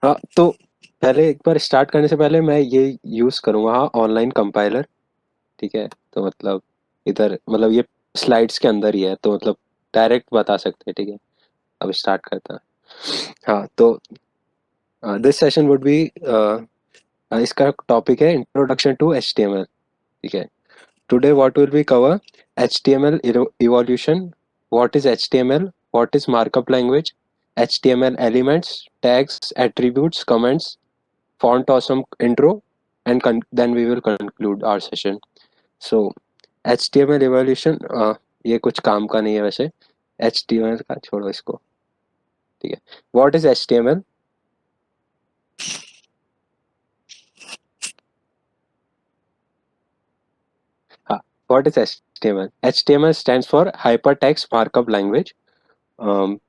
हाँ, तो पहले एक बार स्टार्ट करने से पहले मैं ये यूज करूंगा, हाँ, ऑनलाइन कंपाइलर। ठीक है, तो मतलब इधर मतलब ये स्लाइड्स के अंदर ही है, तो मतलब डायरेक्ट बता सकते हैं। ठीक है, अब स्टार्ट करता है। हाँ, तो दिस सेशन वुड बी, इसका टॉपिक है इंट्रोडक्शन टू HTML। ठीक है, today what will be cover HTML evolution, what is HTML, what is markup language, HTML elements, tags, attributes, comments, font awesome intro, and then we will conclude our session. So HTML evolution, ये कुछ काम का नहीं है वैसे। HTML का छोड़ो इसको। ठीक है, what is HTML? हाँ, what is HTML? HTML stands for hypertext markup language. um,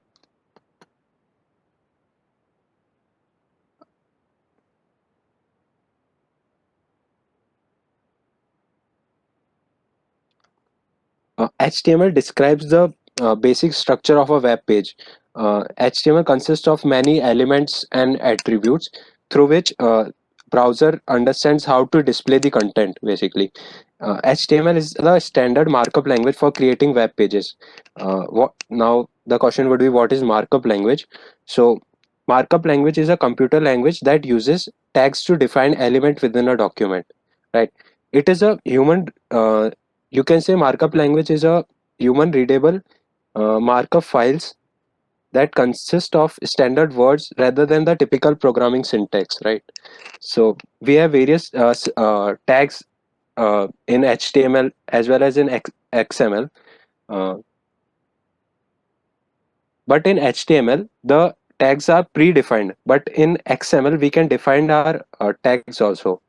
HTML describes the basic structure of a web page. HTML consists of many elements and attributes through which browser understands how to display the content. Basically, HTML is the standard markup language for creating web pages. What now? The question would be, what is markup language? So, markup language is a computer language that uses tags to define element within a document. Right? It is a human. You can say markup language is a human readable markup files that consist of standard words rather than the typical programming syntax, right? So we have various tags in HTML as well as in XML. uh, but in HTML the tags are predefined, but in XML we can define our tags also.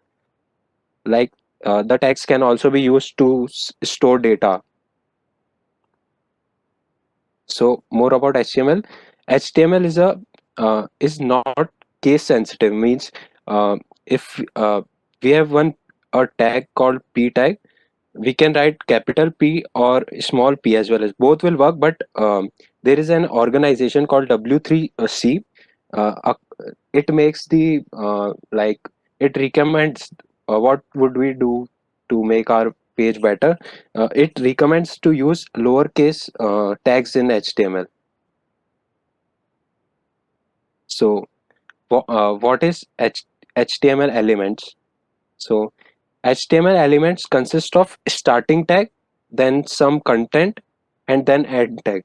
Like, the tags can also be used to store data. So more about HTML. HTML is not case sensitive. Means, if we have one a tag called p tag, we can write capital P or small p as well. As both will work, but there is an organization called W3C. It makes the like, it recommends what would we do to make our page better. It recommends to use lowercase tags in HTML. So, what is HTML elements? So, HTML elements consist of starting tag, then some content, and then end tag.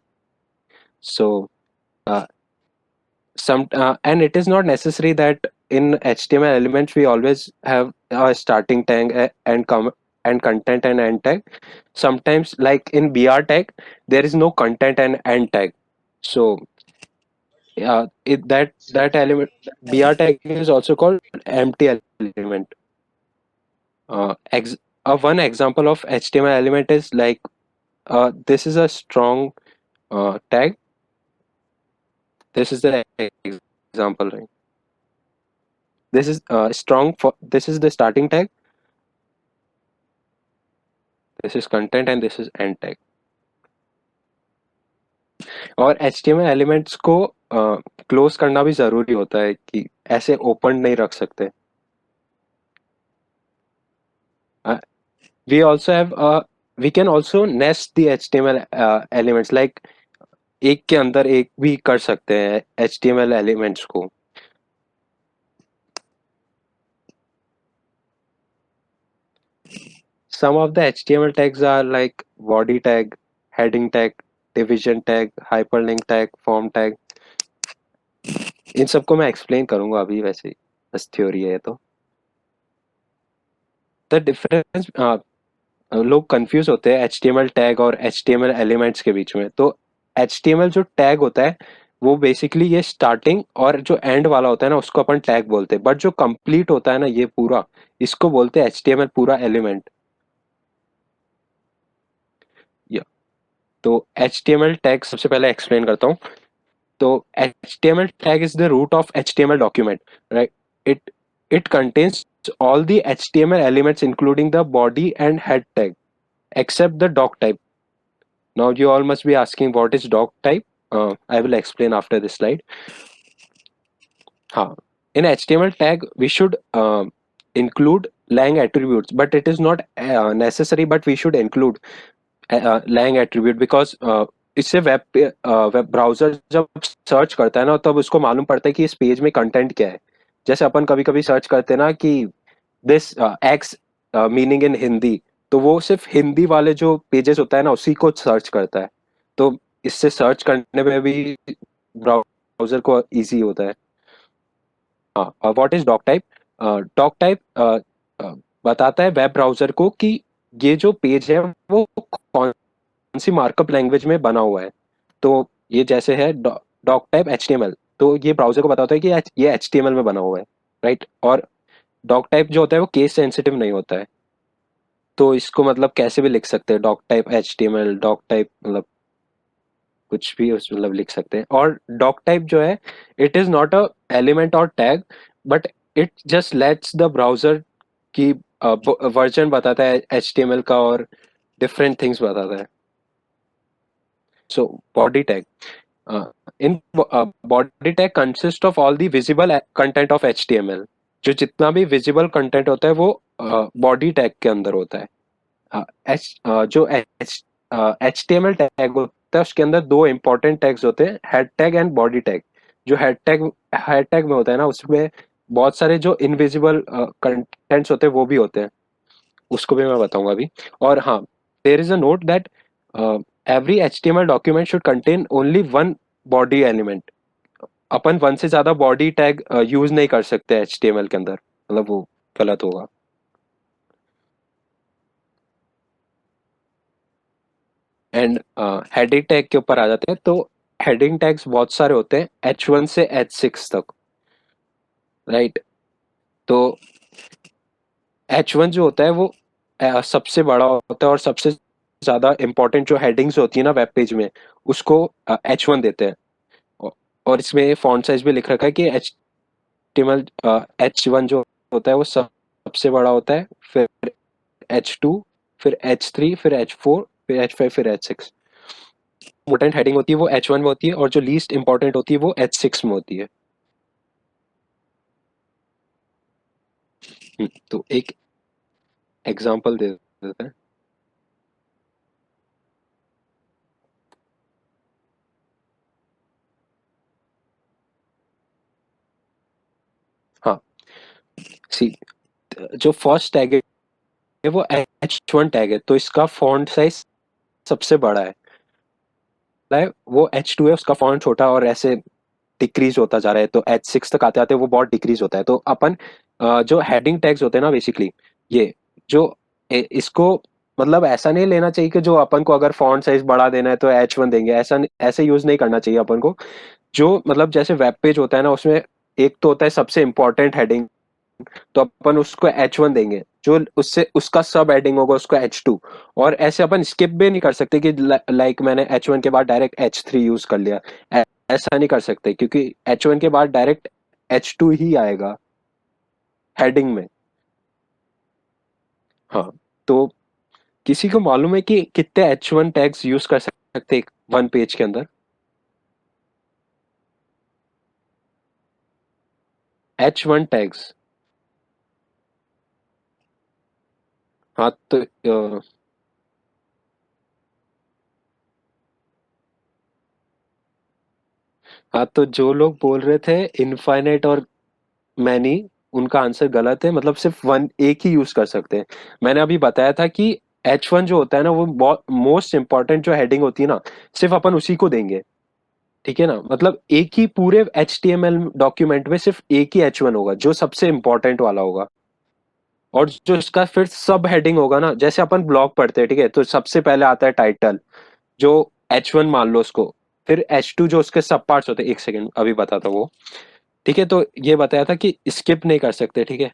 So, uh, and it is not necessary that in HTML elements we always have a starting tag and content and end tag. Sometimes, like in BR tag, there is no content and end tag. So, that element, BR tag, is also called empty element. Uh, ex, one example of HTML element is like, this is a strong tag. This is the example, right? This is strong for, this is the starting tag. This is content and this is end tag. और HTML elements को close करना भी जरूरी होता है कि ऐसे open नहीं रख सकते. We also have we can also nest the HTML elements, like एक के अंदर एक भी कर सकते हैं HTML एलिमेंट्स को. Some of the HTML tags are like body tag, heading tag, division tag, hyperlink tag, form tag. इन सबको मैं एक्सप्लेन करूंगा अभी, वैसे ही बस थ्योरी है ये तो. द डिफरेंस, लोग कंफ्यूज होते हैं HTML टैग और HTML एलिमेंट्स के बीच में. तो HTML जो टैग होता है वो बेसिकली ये स्टार्टिंग और जो एंड वाला होता है ना, उसको अपन टैग बोलते हैं. बट जो कंप्लीट होता है ना ये पूरा, इसको बोलते हैं HTML पूरा एलिमेंट. या तो HTML टैग सबसे पहले एक्सप्लेन करता हूँ. तो HTML tag is the root of HTML document, right? It it contains all the HTML elements including the body and head tag except the doc type. Now you all must be asking what is doc type. I will explain after this slide. हाँ, In HTML tag, we should include lang attributes, but it is not necessary. But we should include lang attribute because इससे web browser जब search करता है ना तब उसको मालूम पड़ता है कि इस पेज में कंटेंट क्या है. जैसे अपन कभी कभी सर्च करते हैं ना कि this x meaning in Hindi, तो वो सिर्फ हिंदी वाले जो पेजेस होता है ना उसी को सर्च करता है. तो इससे सर्च करने में भी ब्राउजर को इजी होता है. हाँ, what is doctype? Doctype बताता है वेब ब्राउजर को कि ये जो पेज है वो कौन सी मार्कअप लैंग्वेज में बना हुआ है. तो ये जैसे है डॉक टाइप HTML, तो ये ब्राउजर को बताता है कि ये HTML में बना हुआ है, राइट. और डॉक टाइप जो होता है वो केस सेंसिटिव नहीं होता है. तो इसको मतलब कैसे भी लिख सकते हैं, doctype HTML, doctype मतलब कुछ भी मतलब लिख सकते हैं. और डॉक टाइप जो है, it is not a element और tag, but it just lets the browser की वर्जन बताता है HTML का और डिफरेंट थिंग्स बताता है. So body tag, in body tag consist of all the visible content of HTML. जो जितना भी विजिबल कंटेंट होता है वो बॉडी टैग के अंदर होता है. जो HTML टैग होता है उसके अंदर दो इंपॉर्टेंट टैग्स होते हैं, head tag and body tag. जो हेड टैग में होता है ना उसमें बहुत सारे जो इनविजिबल कंटेंट्स होते हैं वो भी होते हैं. उसको भी मैं बताऊंगा अभी. और हाँ, there is a note that every HTML document should contain only one body element. अपन वन से ज्यादा बॉडी टैग यूज नहीं कर सकते HTML के अंदर, मतलब वो गलत होगा. एंड हेडिंग टैग के ऊपर आ जाते हैं. तो हेडिंग टैग्स बहुत सारे होते हैं, H1 से H6 तक, राइट. तो H1 जो होता है वो सबसे बड़ा होता है और सबसे ज्यादा इंपॉर्टेंट जो हेडिंग्स होती है ना वेब पेज में उसको H1 देते हैं. औ- और इसमें फॉन्ट साइज भी लिख रखा है कि HTML H1 जो होता है वो सबसे बड़ा होता है, फिर H2, फिर H3, फिर H4, फिर H5, फिर H6. इम्पोर्टेंट हेडिंग होती है वो H1 में होती है और जो लीस्ट इंपॉर्टेंट होती है वो H6 में होती है. तो एक एग्जांपल दे देते हैं. हाँ, सी, जो फर्स्ट टैग है वो H1 टैग है, तो इसका फॉन्ट साइज सबसे बड़ा है. वो H2 है, उसका फॉन्ट छोटा और ऐसे डिक्रीज होता जा रहा है. तो H6 तक आते आते वो बहुत डिक्रीज होता है. तो अपन जो हेडिंग टैग्स होते हैं ना बेसिकली, ये जो इसको मतलब ऐसा नहीं लेना चाहिए कि जो अपन को अगर फॉन्ट साइज बढ़ा देना है तो H1 देंगे, ऐसे यूज नहीं करना चाहिए अपन को. जो मतलब जैसे वेब पेज होता है ना उसमें एक तो होता है सबसे इंपॉर्टेंट हेडिंग, तो अपन उसको H1 देंगे. जो उससे उसका सब हेडिंग होगा उसको H2. और ऐसे अपन स्किप भी नहीं कर सकते कि लाइक मैंने H1 के बाद डायरेक्ट H3 यूज कर लिया. ऐसा नहीं कर सकते क्योंकि H1 के बाद डायरेक्ट H2 ही आएगा हेडिंग में. हाँ, तो किसी को मालूम है कि कितने H1 टैग्स यूज कर सकते हैं वन पेज के अंदर? H1 tags. हाँ तो हाँ तो जो लोग बोल रहे थे इनफाइनाइट और मैनी, उनका आंसर गलत है. मतलब सिर्फ वन एक ही यूज कर सकते हैं. मैंने अभी बताया था कि H1 जो होता है ना वो बहुत मोस्ट इंपॉर्टेंट जो हेडिंग होती है ना सिर्फ अपन उसी को देंगे. ठीक है ना, मतलब एक ही पूरे HTML डॉक्यूमेंट में सिर्फ एक ही H1 होगा जो सबसे इंपॉर्टेंट वाला होगा. और जो इसका फिर सब हेडिंग होगा ना, जैसे अपन ब्लॉग पढ़ते हैं, ठीक है, तो सबसे पहले आता है टाइटल, जो H1 मान लो उसको. फिर H2 जो उसके सब पार्ट्स होते हैं, एक सेकंड अभी बताता हूँ वो. ठीक है, तो ये बताया था कि स्किप नहीं कर सकते. ठीक है,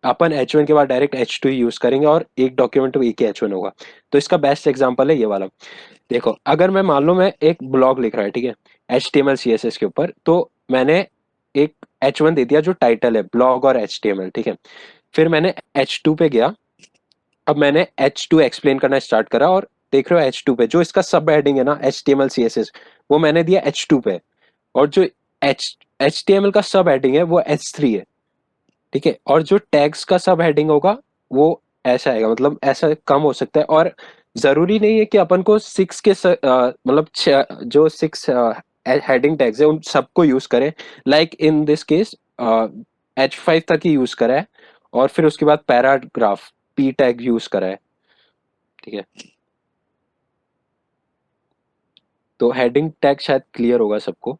अपन H1 के बाद डायरेक्ट H2 ही यूज करेंगे और एक डॉक्यूमेंट में एक ही H1 होगा. तो इसका बेस्ट एग्जांपल है ये वाला. देखो, अगर मैं मान लो मैं एक ब्लॉग लिख रहा है, ठीक है, HTML CSS के ऊपर, तो मैंने एक H1 दे दिया जो टाइटल है ब्लॉग और HTML. ठीक है, फिर मैंने H2 पे गया. अब मैंने H2 एक्सप्लेन करना स्टार्ट करा और देख रहे हो H2 पे जो इसका सब हेडिंग है ना HTML CSS, वो मैंने दिया H2 पे. और जो एच HTML का सब हेडिंग है वो H3 है, ठीक है। और जो टैग्स का सब हेडिंग होगा वो ऐसा आएगा, मतलब ऐसा कम हो सकता है। और जरूरी नहीं है कि अपन को सिक्स के मतलब जो सिक्स हेडिंग टैग्स है उन सबको यूज करें। Like in this case H5 तक ही यूज करा है, और फिर उसके बाद पैराग्राफ P टैग यूज करा है, ठीक है। तो हेडिंग टैग शायद क्लियर होगा सबको।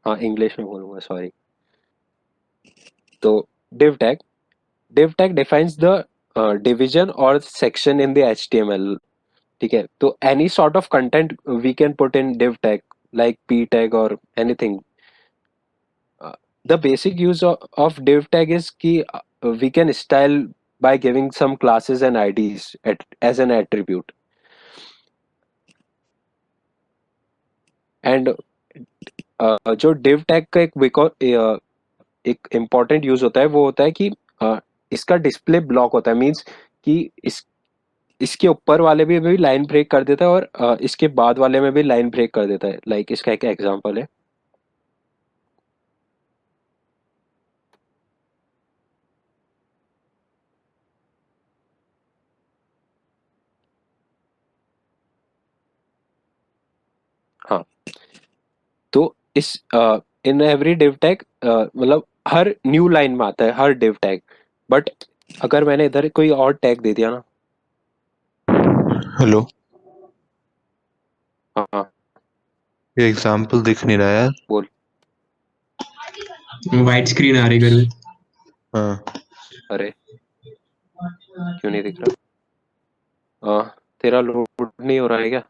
हाँ, इंग्लिश में बोलूंगा, सॉरी। तो div tag defines the division or section in the HTML, ठीक है। तो any sort of content we can put in div tag like p tag or anything. The basic use of div tag is कि we can style by giving some classes and IDs as an attribute. And जो div tag का एक important use होता है वो होता है कि इसका डिस्प्ले ब्लॉक होता है, मीन्स कि इसके ऊपर वाले में भी लाइन ब्रेक कर देता है, और इसके बाद वाले में भी लाइन ब्रेक कर देता है। लाइक इसका एक एग्जांपल है। हाँ, तो इस इन एवरी डिव टैग मतलब हर न्यू लाइन में आता है हर डिव टैग। बट अगर मैंने इधर कोई और टैग दे दिया ना। हेलो, हाँ हाँ, ये एग्जाम्पल दिख नहीं रहा यार। बोल। वाइट स्क्रीन आ रही घर में। हाँ, अरे, क्यों नहीं दिख रहा? तेरा लोड नहीं हो रहा है क्या?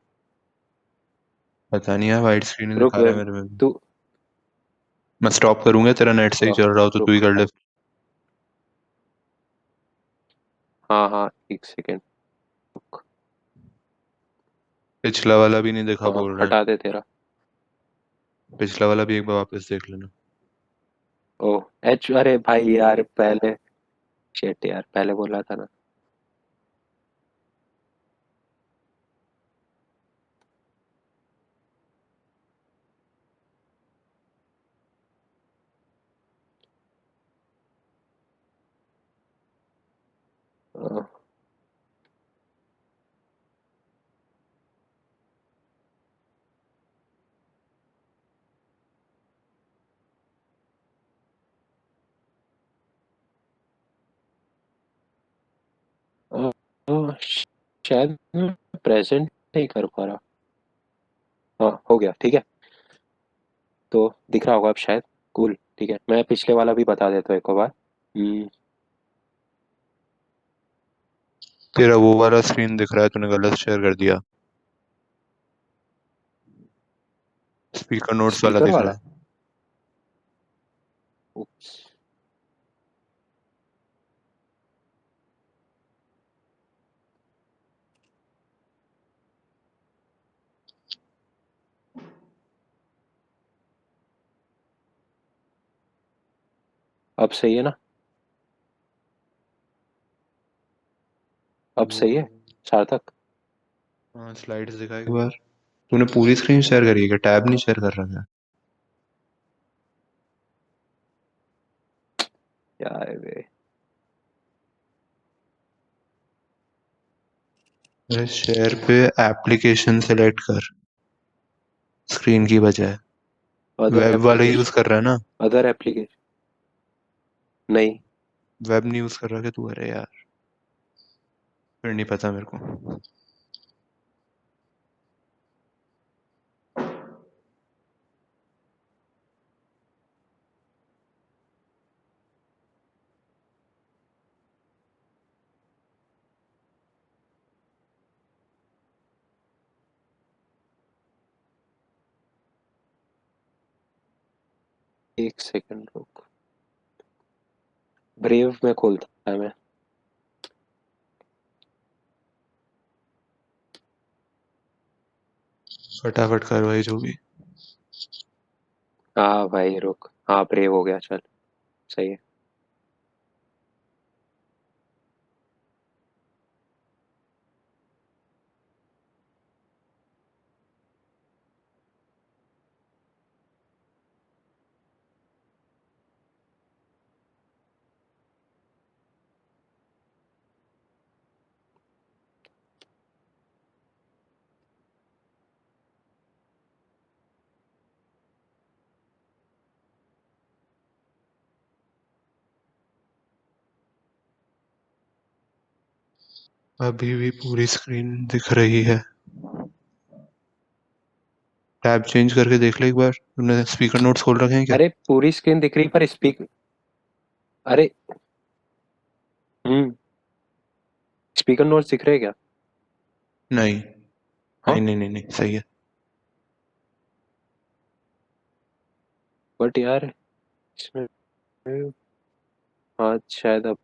पता नहीं यार, वाइट स्क्रीन ही रुक दिखा रहा है मेरे में भी। तू मैं स्टॉप करूंगा, तेरा नेट सही चल रहा हो तो तू ही रुक। कर ले। हाँ हाँ, एक सेकेंड, रुक। पिछला वाला भी नहीं दिखा हाँ, बोल रहे हैं। हटा दे तेरा। पिछला वाला भी एक बार वापस देख लेना। ओह एच, अरे भाई यार पहले, शेट यार पहले बोला था ना। अ, अ, शायद मैं प्रेजेंट नहीं कर पा रहा। हाँ, हो गया, ठीक है। तो दिख रहा होगा अब शायद। कूल, ठीक है। मैं पिछले वाला भी बता देता हूँ एक और बार। तेरा वो वाला स्क्रीन दिख रहा है, तूने गलत शेयर कर दिया। स्पीकर नोट्स वाला स्पीकर दिख रहा वाला। है। Oops, अब सही है ना? अब वो सही है सार्थक? हाँ, स्लाइड्स दिखा एक बार। तूने पूरी स्क्रीन शेयर करी है क्या? टैब नहीं शेयर कर रहा क्या? यार वे। अरे शेयर पे एप्लीकेशन सेलेक्ट कर, स्क्रीन की बजाय। अदर वेब वाला यूज एप्लीकेशन। कर रहा है ना? Other application. नहीं। वेब नहीं यूज कर रहा क्या तू? अरे यार, फिर नहीं पता मेरे को। एक सेकंड रुक, ब्रेव में खोलता है मैं। फटाफट कर भाई जो भी। हाँ भाई रुक, हाँ ब्रेव हो गया, चल सही है। अभी भी पूरी स्क्रीन दिख रही है। टैब चेंज करके देख ले एक बार। तुमने स्पीकर नोट्स खोल रखे हैं क्या? अरे पूरी स्क्रीन दिख रही पर स्पीक अरे हम्म स्पीकर नोट्स दिख रहे हैं क्या? नहीं हाँ नहीं नहीं नहीं नहीं, सही है। बट यार इसमें हाँ शायद अब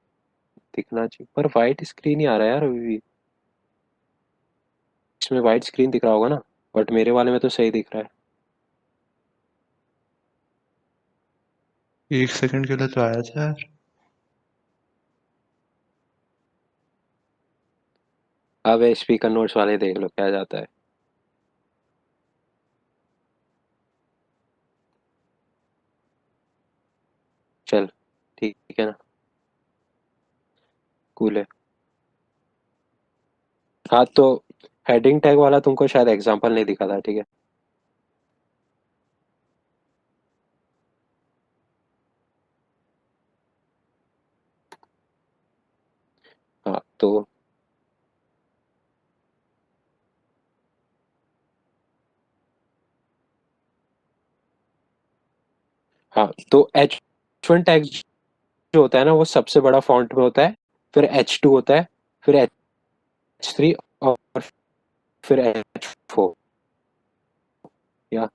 दिखना चाहिए पर वाइट स्क्रीन ही आ रहा है यार अभी भी। इसमें वाइट स्क्रीन दिख रहा होगा ना, बट मेरे वाले में तो सही दिख रहा है। एक सेकंड के लिए तो आया था यार। अब स्पीकर नोट्स वाले देख लो क्या जाता है। चल ठीक है ना, कूल है। हाँ तो हेडिंग टैग वाला तुमको शायद एग्जांपल नहीं दिखा था, ठीक है। हाँ तो हाँ तो H1 टैग जो होता है ना वो सबसे बड़ा फॉन्ट में होता है, फिर H2 होता है, फिर H3 और फिर H4 या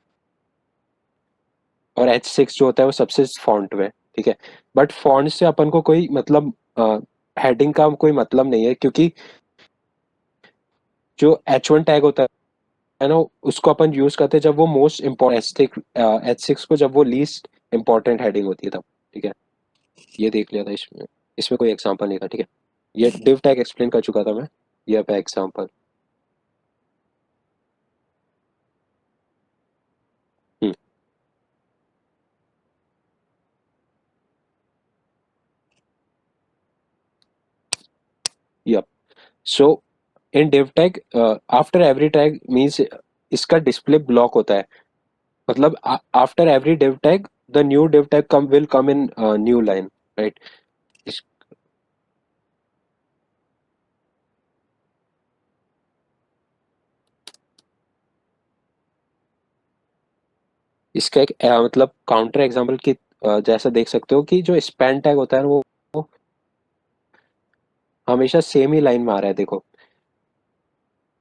और H6 जो होता है वो सबसे फॉन्ट में, ठीक है। बट फॉन्ट से अपन को कोई मतलब हेडिंग का कोई मतलब नहीं है, क्योंकि जो H1 टैग होता है ना उसको अपन यूज करते हैं जब वो मोस्ट इम्पोर्टेंट, H6 को जब वो लीस्ट इम्पोर्टेंट हेडिंग होती है तब, ठीक है। ये देख लिया था इसमें, इसमें कोई एग्जांपल नहीं था, ठीक है। ये div टैग एक्सप्लेन कर चुका था मैं, ये पे एग्जांपल। हम्म यप। सो इन div tag after every tag means इसका डिस्प्ले ब्लॉक होता है, मतलब after every div tag the new div tag come will come in new line, right. इस, इसका एक मतलब काउंटर एग्जांपल की जैसा देख सकते हो कि जो स्पैन टैग होता है ना वो हमेशा सेम ही लाइन में आ रहा है, देखो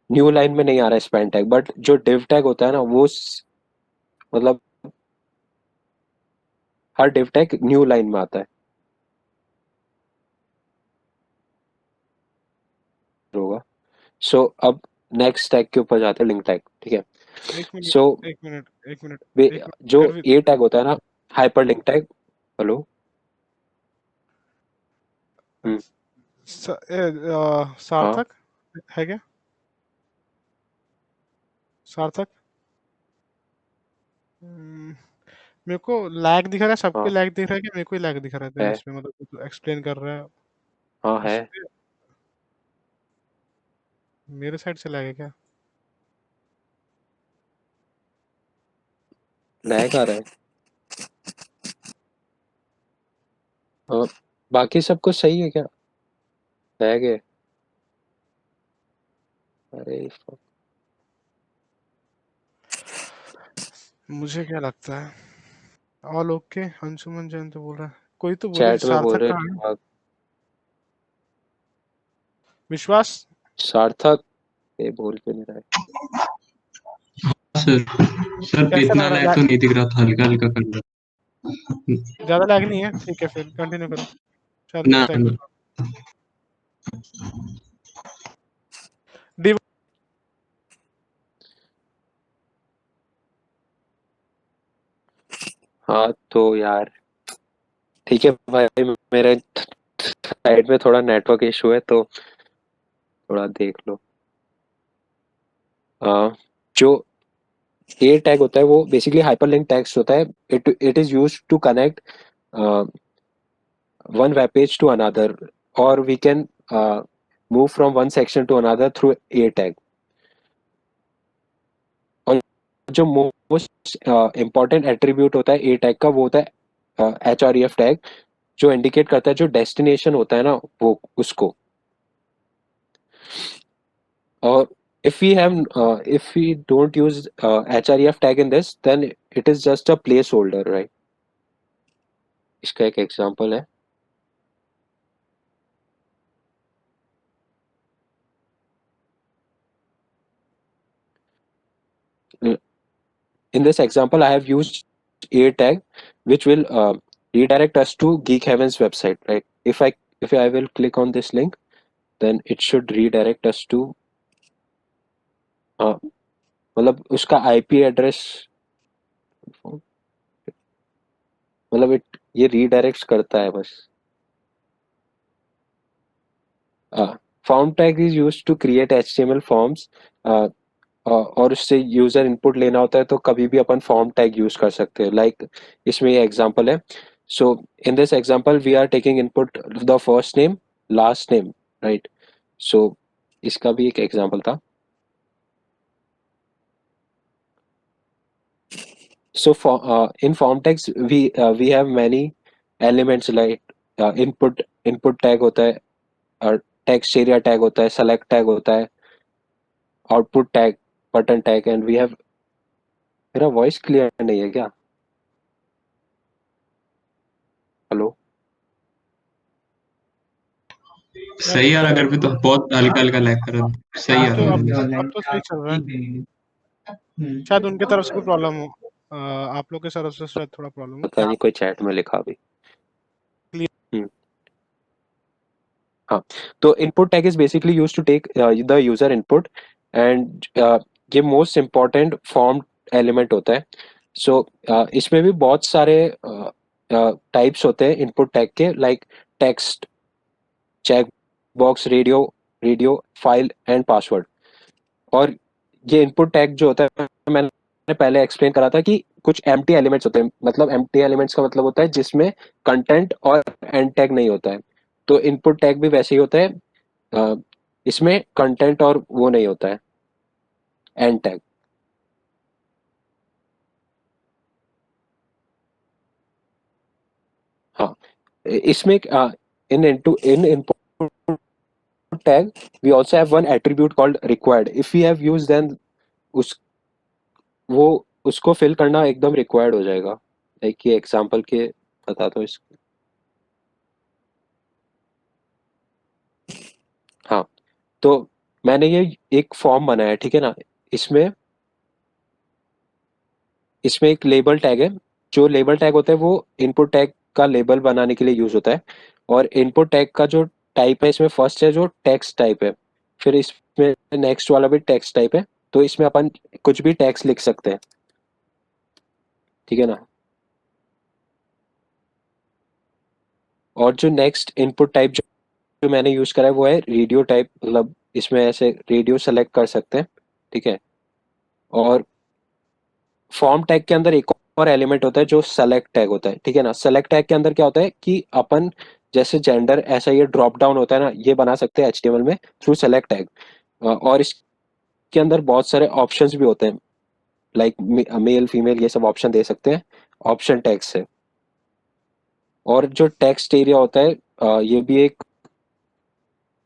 न्यू लाइन में नहीं आ रहा है स्पैन टैग, बट जो div टैग होता है ना वो मतलब हर div टैग न्यू लाइन में आता है, होगा। सो अब नेक्स्ट टैग के ऊपर जाते हैं, लिंक टैग, ठीक है। एक मिनट सो एक मिनट एक मिनट एक मिनट जो गर्वित ए टैग होता है ना, हाइपर लिंक टैग। हेलो। हम्म हाँ सार्थक है क्या? सार्थक, मेरे को लैग दिख रहा है, सबके हाँ लैग दिख रहा है कि मेरे को ही लैग दिख रहा है देन है, इसमें, मतलब कुछ एक्सप्लेन कर रहा है हाँ है। इस पे? मेरे साइड से लैग है क्या? लैग आ रहा है। हाँ बाकी सब कुछ सही है क्या? लैग है। अरे fuck। मुझे क्या लगता है, ऑल ओके। अंशुमन जैन तो बोल रहा है, कोई तो बोले चैट में बोल सार्थक रहे कहाँ है? विश्वास। सार्थक, ये बोल के नहीं रहा है। सर सर कैसा लग इतना रहा है लैग तो नहीं दिख रहा था, हल्का हल्का कर रहा ज्यादा लैग नहीं है? ठीक है फिर कंटिन्यू करो, शायद मेरे ना साइड ना। में डिव। हाँ तो यार ठीक है भाई, मेरे साइड में थोड़ा नेटवर्क इशू है तो थोड़ा देख लो। जो ए टैग होता है वो बेसिकली हाइपरलिंक टेक्स्ट होता है। It is used to connect one web page to another, or we can move from one section to another through a tag। और जो मोस्ट इम्पॉर्टेंट एट्रीब्यूट होता है ए टैग का वो होता है एच आर एफ टैग, जो इंडिकेट करता है जो डेस्टिनेशन होता है ना वो उसको। Or if we don't use href tag in this, then it is just a placeholder, right? इसका एक एग्जांपल है. In this example, I have used a tag, which will redirect us to Geek Heaven's website, right? If I will click on this link, then it should redirect us to मतलब उसका IP address, मतलब ये redirect करता है बस. Form tag is used to create HTML forms. और उससे user input लेना होता है तो कभी भी अपन फॉर्म टैग यूज कर सकते हैं. लाइक इसमें ये एग्जांपल है. So in this example we are taking input the first name, last name, right? So इसका भी एक एग्जांपल था. So in form tags we have many elements like input tag होता है, और text area tag होता है, select tag होता है, output tag, button tag, and we have. मेरा वॉइस क्लियर नहीं है क्या? हेलो. सही आ रहा अगर भी तो बहुत हल्का हल्का लैग कर रहा है. सही आ तो रहा है. अब तो सही चल रहा है. शायद उनके तरफ से कोई प्रॉब्लम हो. आप लोग के तरफ से शायद थोड़ा प्रॉब्लम हो. पता नहीं, कोई चैट में लिखा भी. हाँ, तो input tag is basically use to take the user input, and ये मोस्ट इम्पॉर्टेंट फॉर्म एलिमेंट होता है. सो इसमें भी बहुत सारे टाइप्स होते हैं इनपुट टैग के, like text, check box, radio file and password. और ये इनपुट टैग जो होता है, मैंने पहले एक्सप्लेन करा था कि कुछ एम्प्टी एलिमेंट्स होते हैं. मतलब एम्प्टी एलिमेंट्स का मतलब होता है जिसमें कंटेंट और एंड टैग नहीं होता है. तो इनपुट टैग भी वैसे ही होता है. इसमें कंटेंट और वो नहीं होता है, एंड टैग. हाँ, इसमें इन input tag we also have one attribute called required. If we have used, then उस वो उसको फिल करना एकदम रिक्वायर्ड हो जाएगा. लाइक ये एग्जांपल के बता दो इसको. हाँ, तो मैंने ये एक फॉर्म बनाया, ठीक है ना? इसमें इसमें एक लेबल टैग है. जो लेबल टैग होता है वो इनपुट टैग का लेबल बनाने के लिए यूज होता है. और इनपुट टैग का जो टाइप है, इसमें फर्स्ट है जो टेक्स्ट टाइप है, फिर इसमें नेक्स्ट वाला भी टेक्स्ट टाइप है. तो इसमें अपन कुछ भी टेक्स्ट लिख सकते हैं, ठीक है ना? और जो नेक्स्ट इनपुट टाइप जो मैंने यूज करा है वो है रेडियो टाइप. मतलब इसमें ऐसे रेडियो सेलेक्ट कर सकते हैं, ठीक है? और फॉर्म टैग के अंदर एक और एलिमेंट होता है जो सेलेक्ट टैग होता है, ठीक है ना? सेलेक्ट टैग के अंदर क्या होता है कि अपन जैसे जेंडर, ऐसा ये ड्रॉप डाउन होता है ना, ये बना सकते हैं HTML में थ्रू सेलेक्ट टैग. और इसके अंदर बहुत सारे ऑप्शंस भी होते हैं, लाइक मेल फीमेल ये सब ऑप्शन दे सकते हैं ऑप्शन टैग से. और जो टेक्स्ट एरिया होता है, ये भी एक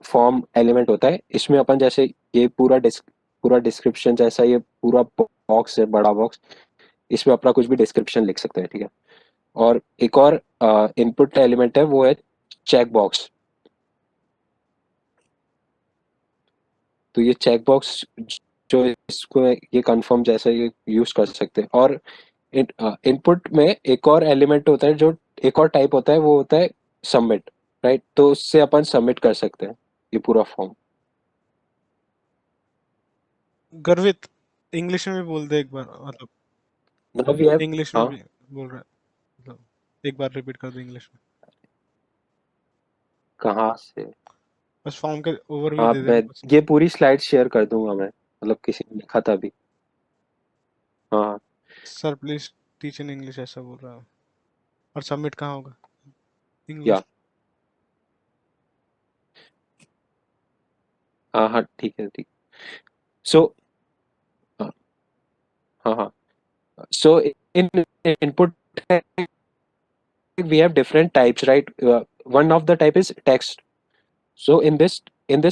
फॉर्म एलिमेंट होता है. इसमें अपन जैसे ये पूरा डिस्क्रिप्शन जैसा ये पूरा बॉक्स है, बड़ा बॉक्स, इसमें अपना कुछ भी डिस्क्रिप्शन लिख सकते हैं, ठीक है? और एक और इनपुट एलिमेंट है, वो है चेक बॉक्स. तो ये चेक बॉक्स जो इसको ये कंफर्म जैसा ये यूज कर सकते हैं. और इनपुट में एक और एलिमेंट होता है, जो एक और टाइप होता है, वो होता है सबमिट, राइट? तो उससे अपन सबमिट कर सकते हैं ये पूरा फॉर्म. गर्वित, इंग्लिश में भी बोल दे एक बार. मतलब मतलब वी हैव. इंग्लिश में हाँ, भी बोल रहा है. मतलब एक बार रिपीट कर दे इंग्लिश में. कहाँ से? बस फॉर्म के ओवरव्यू हाँ, दे दे मैं बस. ये पूरी स्लाइड शेयर कर दूंगा मैं, मतलब किसी ने लिखा था अभी. हाँ, sir please teach in English ऐसा बोल रहा है. और सबमिट कहाँ होगा? या इंग्लिश. हाँ हाँ, ठीक है, ठीक. सो हाँ हाँ हाँ. So in input we have different types, right? One of the type is text. So in this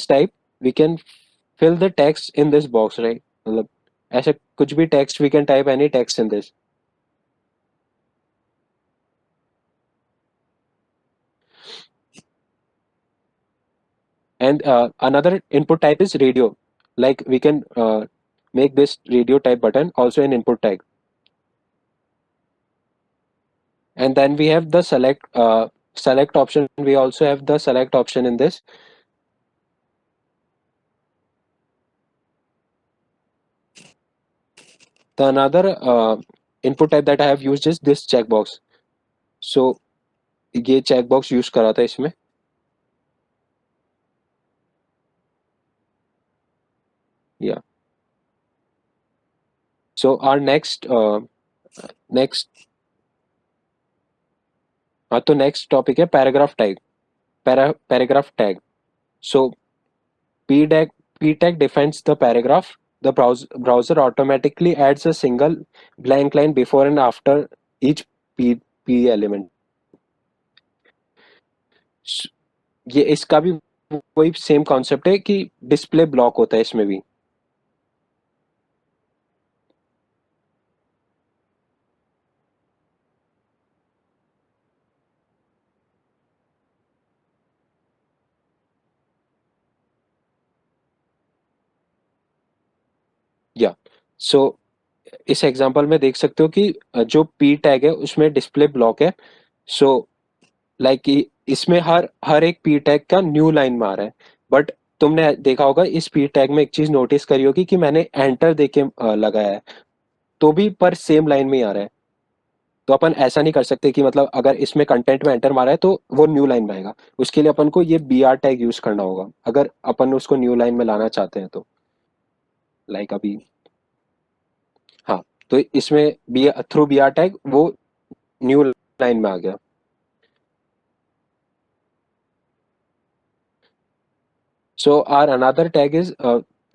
type we can fill the text in this box, right? मतलब ऐसे कुछ भी text, we can type any text in this. And another input type is radio. Like we can make this radio type button also an input tag. And then we have the select option. We also have the select option in this. The another input type that I have used is this checkbox. So ये checkbox use करा था इसमें. Yeah. So our next तो next topic है paragraph tag. Paragraph tag. So p tag defines the paragraph. The browser automatically adds a single blank line before and after each p element. ये इसका भी वही same concept है कि display block होता है इसमें भी. या सो इस एग्जांपल में देख सकते हो कि जो पी टैग है उसमें डिस्प्ले ब्लॉक है. सो लाइक इसमें हर एक पी टैग का न्यू लाइन में आ रहा है. बट तुमने देखा होगा इस पी टैग में एक चीज नोटिस करी होगी कि मैंने एंटर देके लगाया है तो भी पर सेम लाइन में ही आ रहा है. तो अपन ऐसा नहीं कर सकते कि मतलब अगर इसमें कंटेंट में एंटर मारा है तो वो न्यू लाइन में आएगा. उसके लिए अपन को ये बी आर टैग यूज करना होगा अगर अपन उसको न्यू लाइन में लाना चाहते हैं तो. लाइक अभी हाँ, तो इसमें B through B R tag वो न्यू लाइन में आ गया. So our another tag is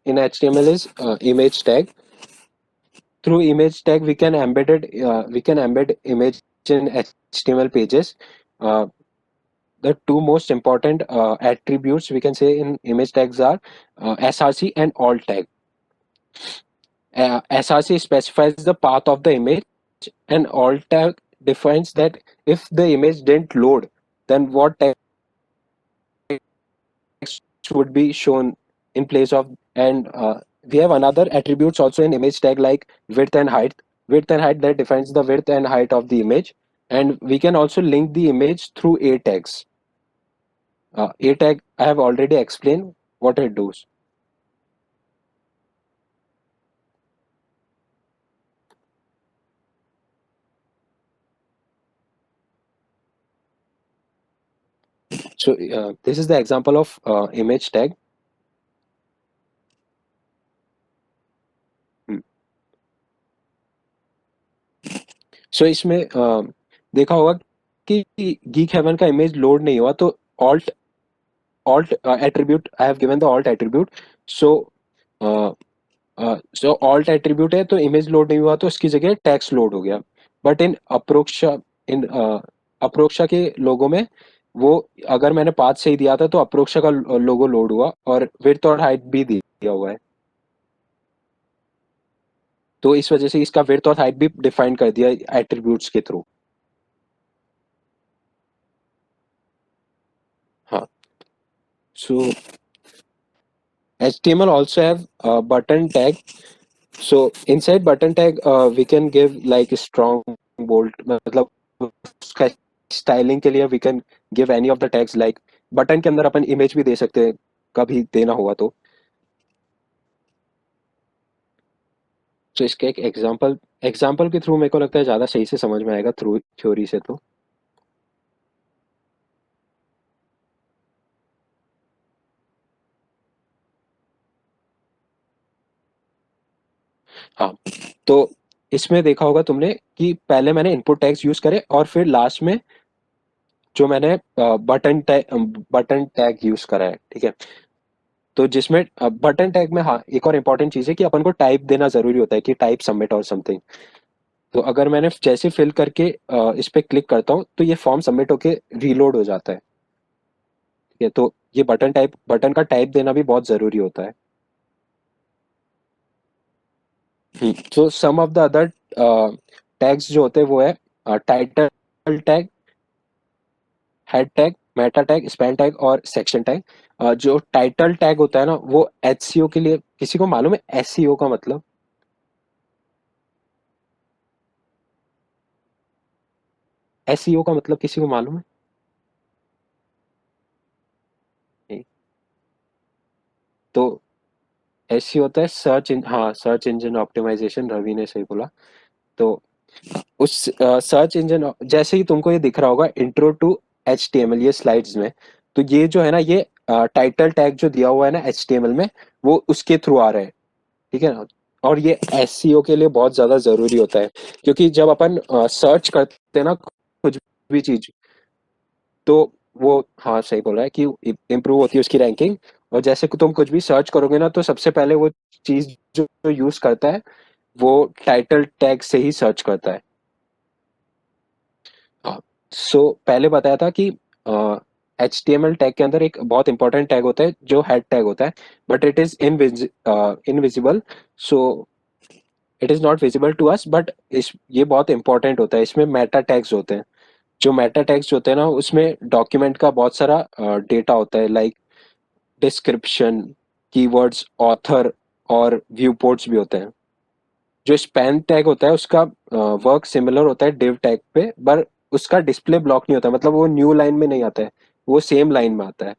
in HTML is image tag. Through image tag we can embed image in HTML pages. The two most important attributes we can say in image tags are src and alt tag. Src specifies the path of the image and alt tag defines that if the image didn't load, then what text would be shown in place of. And we have another attributes also in image tag like width and height. Width and height that defines the width and height of the image. And we can also link the image through a tags. A tag I have already explained what it does. So this is the example of image tag. So इसमें देखा होगा कि geek haven का image load नहीं हुआ तो alt attribute I have given the alt attribute. So alt attribute है तो इमेज लोड नहीं हुआ तो उसकी जगह टेक्स्ट लोड हो गया. बट इन अप्रोक्षा के लोगों में वो अगर मैंने पाथ सही दिया था तो अप्रोक्षा का लोगो लोड हुआ और विड्थ और हाइट भी दिया हुआ है. तो इस वजह से इसका विड्थ और हाइट भी डिफाइन कर दिया एट्रीब्यूट्स के थ्रू. हाँ. So HTML also have button tag. So inside button tag we can give like strong bold मतलब उसका स्टाइलिंग के लिए we can give any of the tags like button के अंदर अपन इमेज भी दे सकते हैं कभी देना हुआ तो. तो इसके एक एग्जांपल के थ्रू मेरे को लगता है ज़्यादा सही से समझ में आएगा थ्रू थ्योरी से तो. हाँ, तो इसमें देखा होगा तुमने कि पहले मैंने इनपुट टैग्स यूज करे और फिर लास्ट में जो मैंने बटन टैग यूज करा है. ठीक है. तो जिसमें बटन टैग में हाँ एक और इम्पॉर्टेंट चीज़ है कि अपन को टाइप देना ज़रूरी होता है कि टाइप सबमिट और समथिंग. तो अगर मैंने जैसे फिल करके इस पे क्लिक करता हूँ तो ये फॉर्म सबमिट होके रीलोड हो जाता है. ठीक है, तो ये बटन का टाइप देना भी बहुत जरूरी होता है। तो सम ऑफ द अदर टैग्स जो होते हैं वो है title tag, head tag, Meta tag, span tag और सेक्शन टैग। जो टाइटल टैग होता है ना वो एचसीओ के लिए, किसी को मालूम है एसईओ का मतलब? एसईओ का मतलब किसी को मालूम है? नहीं। तो एसईओ होता है सर्च इंजन ऑप्टिमाइजेशन, रवि ने सही बोला। तो उस सर्च इंजन, जैसे ही तुमको ये दिख रहा होगा इंट्रो टू एचटीएमएल ये स्लाइड्स में, तो ये जो है ना ये टाइटल टैग जो दिया हुआ है ना एचटीएमएल में, वो उसके थ्रू आ रहा है, ठीक है ना। और ये एसईओ के लिए बहुत ज्यादा जरूरी होता है, क्योंकि जब अपन सर्च करते हैं ना कुछ भी चीज, तो वो, हाँ सही बोल रहा है कि इम्प्रूव होती है उसकी रैंकिंग। और जैसे कि तुम कुछ भी सर्च करोगे ना तो सबसे पहले वो चीज जो यूज करता है वो टाइटल टैग से ही सर्च करता है। हाँ। सो पहले बताया था कि H T M L tag के अंदर एक बहुत इंपॉर्टेंट टैग होता है जो हेड टैग होता है, but it is invisible. So it is not visible to us, but इस ये बहुत इंपॉर्टेंट होता है। इसमें मेटा टैग्स होते हैं। जो मेटा टैग्स होते हैं ना उसमें डॉक्यूमेंट का बहुत सारा डेटा होता है, लाइक डिस्क्रिप्शन, कीवर्ड्स, ऑथर और व्यू पोर्ट्स भी होते हैं। जो स्पैन टैग होता है उसका वर्क सिमिलर होता है डिव टैग पे, पर उसका डिस्प्ले ब्लॉक नहीं होता, मतलब वो न्यू लाइन में नहीं आता है, वो सेम लाइन में आता है,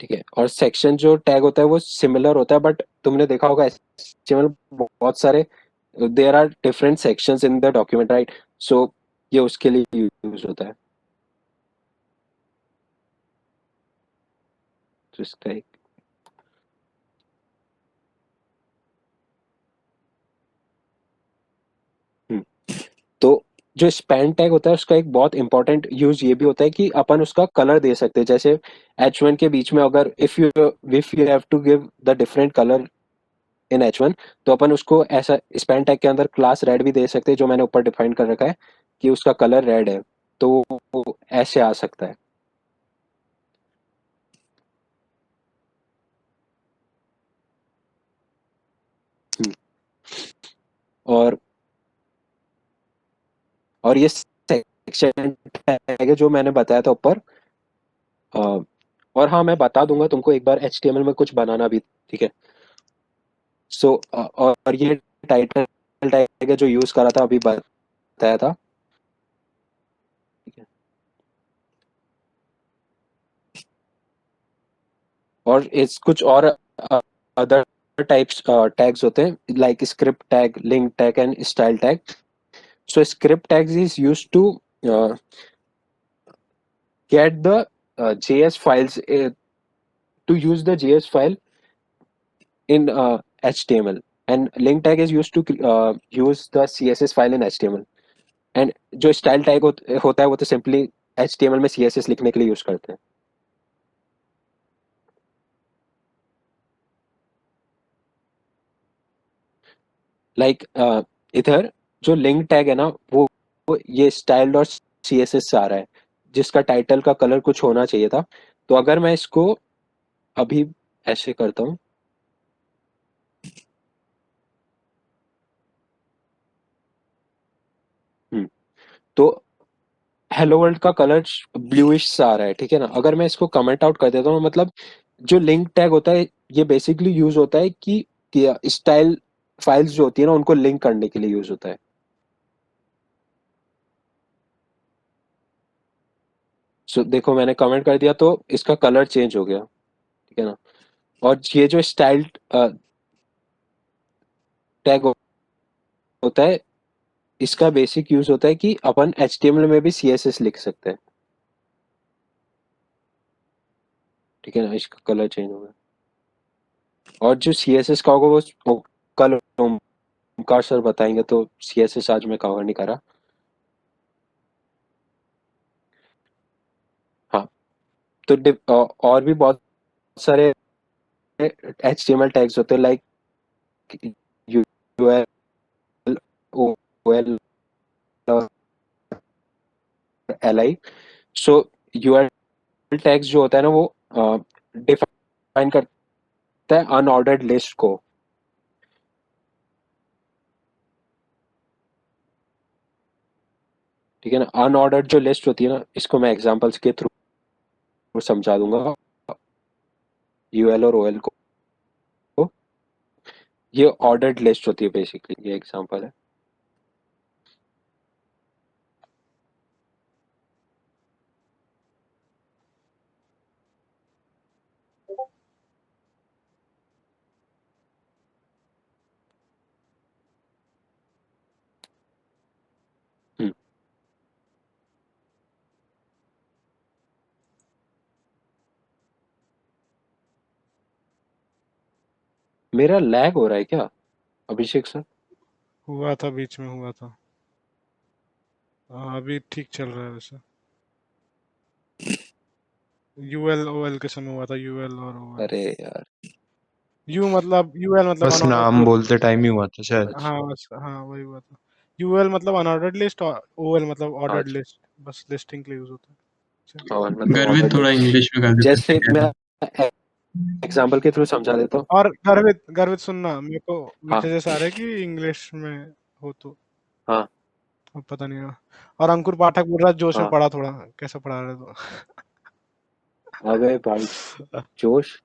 ठीक है। और सेक्शन जो टैग होता है वो सिमिलर होता है, बट तुमने देखा होगा HTML बहुत सारे, there are different sections in the document, right. So ये उसके लिए यूज होता है। तो इसका एक हम्म, तो जो स्पैन टैग होता है उसका एक बहुत इंपॉर्टेंट यूज ये भी होता है कि अपन उसका कलर दे सकते हैं। जैसे H1 के बीच में अगर if you have to give the different colour in H1, तो अपन उसको ऐसा स्पैन टैग के अंदर क्लास रेड भी दे सकते हैं, जो मैंने ऊपर डिफाइन कर रखा है कि उसका कलर रेड है, तो वो ऐसे आ सकता है। हम्म, और ये सेक्शन टैग है जो मैंने बताया था ऊपर। अ, और हाँ मैं बता दूंगा तुमको एक बार HTML में कुछ बनाना भी, ठीक है। सो और ये टाइटल टैग है जो यूज करा था अभी बताया था, ठीक है। और इस कुछ और अदर टाइप्स टैग्स होते हैं, like script tag, link tag and style tag. So script tags is used to get the JS files, to use the JS file in HTML, and link tag is used to use the CSS file in HTML, and जो style tag होता है वो तो simply HTML में CSS लिखने के लिए use करते हैं। लाइक इधर जो लिंक टैग है ना वो ये स्टाइल्ड और CSS से आ रहा है, जिसका टाइटल का कलर कुछ होना चाहिए था। तो अगर मैं इसको अभी ऐसे करता हूँ, हम्म, तो हेलो वर्ल्ड का कलर ब्लूइश सा आ रहा है, ठीक है ना। अगर मैं इसको कमेंट आउट कर देता हूँ, मतलब जो लिंक टैग होता है ये बेसिकली यूज होता है कि स्टाइल फाइल्स जो होती है ना उनको लिंक करने के लिए यूज होता है। सो देखो मैंने कमेंट कर दिया तो इसका कलर चेंज हो गया, ठीक है ना। और ये जो स्टाइल टैग होता है इसका बेसिक यूज होता है कि अपन HTML में भी CSS लिख सकते हैं, ठीक है ना। इसका कलर चेंज हो गया। और जो CSS का होगा वो कल ओमकार सर बताएंगे, तो CSS आज मैं कवर नहीं करा। हाँ। तो और भी बहुत सारे HTML टैग्स होते हैं, लाइक UL, OL और LI। सो टैग्स जो होता है ना वो डिफाइन करता है अनऑर्डर्ड लिस्ट को। ठीक है ना, अनऑर्डर्ड जो लिस्ट होती है ना, इसको मैं एग्जांपल्स के थ्रू समझा दूंगा, यूएल और ओएल को। ये ऑर्डर्ड लिस्ट होती है बेसिकली, ये एग्जांपल है। हम्म, मेरा लैग हो रहा है क्या अभिषेक सर? हुआ था, बीच में हुआ था। अभी ठीक चल रहा है वैसे। यूएल ओएल के समय हुआ था, यूएल और ओएल। अरे यार, यूएल मतलब बस नाम बोलते टाइम ही हुआ था शायद। हाँ वही हुआ था। यूएल मतलब अनऑर्डर्ड लिस्ट और ओएल मतलब ऑर्डर्ड अच्छा। लिस्ट, बस लिस्टिंग के लिए यूज होता है। अच्छा। और मतलब गर्वित ऑर्डर थोड़ा इंग्लिश में कर देता जैसे है। मैं एग्जांपल के थ्रू समझा देता हूँ। और गर्वित गर्वित सुनना, मेरे को हाँ मैसेजेस आ रहे हैं कि इंग्लिश में हो तो हाँ अब पता नहीं है। और अंकुर पाठक बोल रहा है जोश में हाँ। पढ़ा थोड़ा, कैसा पढ़ा रहे तो। अबे भाई, जोश।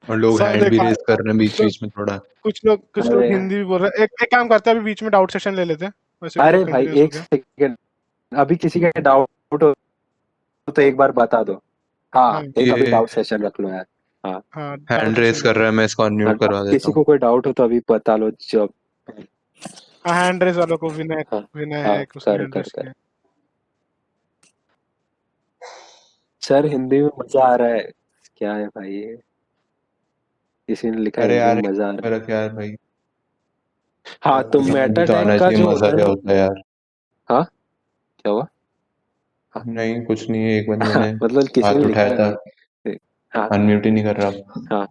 और लोग सब हैंड भी देखा, रेज कर रहे हैं बीच लोग बीच में थोड़ा। कुछ लोग अरे हिंदी भी बोल रहे हैं। एक काम करते हैं, अभी बीच में डाउट सेशन ले लेते हैं, वैसे भी अरे बहुत भाई कंटिन्यूस हो एक गया। सेकंड, अभी किसी का डाउट हो तो एक बार बता दो। हाँ, हाँ एक अभी ये डाउट सेशन रख लो यार। हाँ हाँ, हैंड डाउट रेज सेशन कर रखते रहा है, हैं। मैं इसको हाँ, अनम्यूट करवा देता किसी हूँ। को कोई डाउट हो तो अभी बता लो जब। हाँ, हैंड रेज वालों को विनय हाँ विनय हाँ, है, एक उसने कर हैंड कर रेज कर। किया। सर हिंदी में मजा आ रहा है। क्या है भाई ये, किसी ने लिखा अरे हिंदी यार में मजा आ रहा है। फर्क यार भाई, हाँ तो समझ भी मेटा तो टैग आना का चाहिए जो मजा होता है क्या ना। होता है यार। हाँ, क्या हुआ? हाँ नहीं कुछ नहीं है, एक बार मैंने मतलब किसी ने हाथ लिखा उठाया है था, भाई। हाँ अनम्यूट ही नहीं कर रहा। हाँ,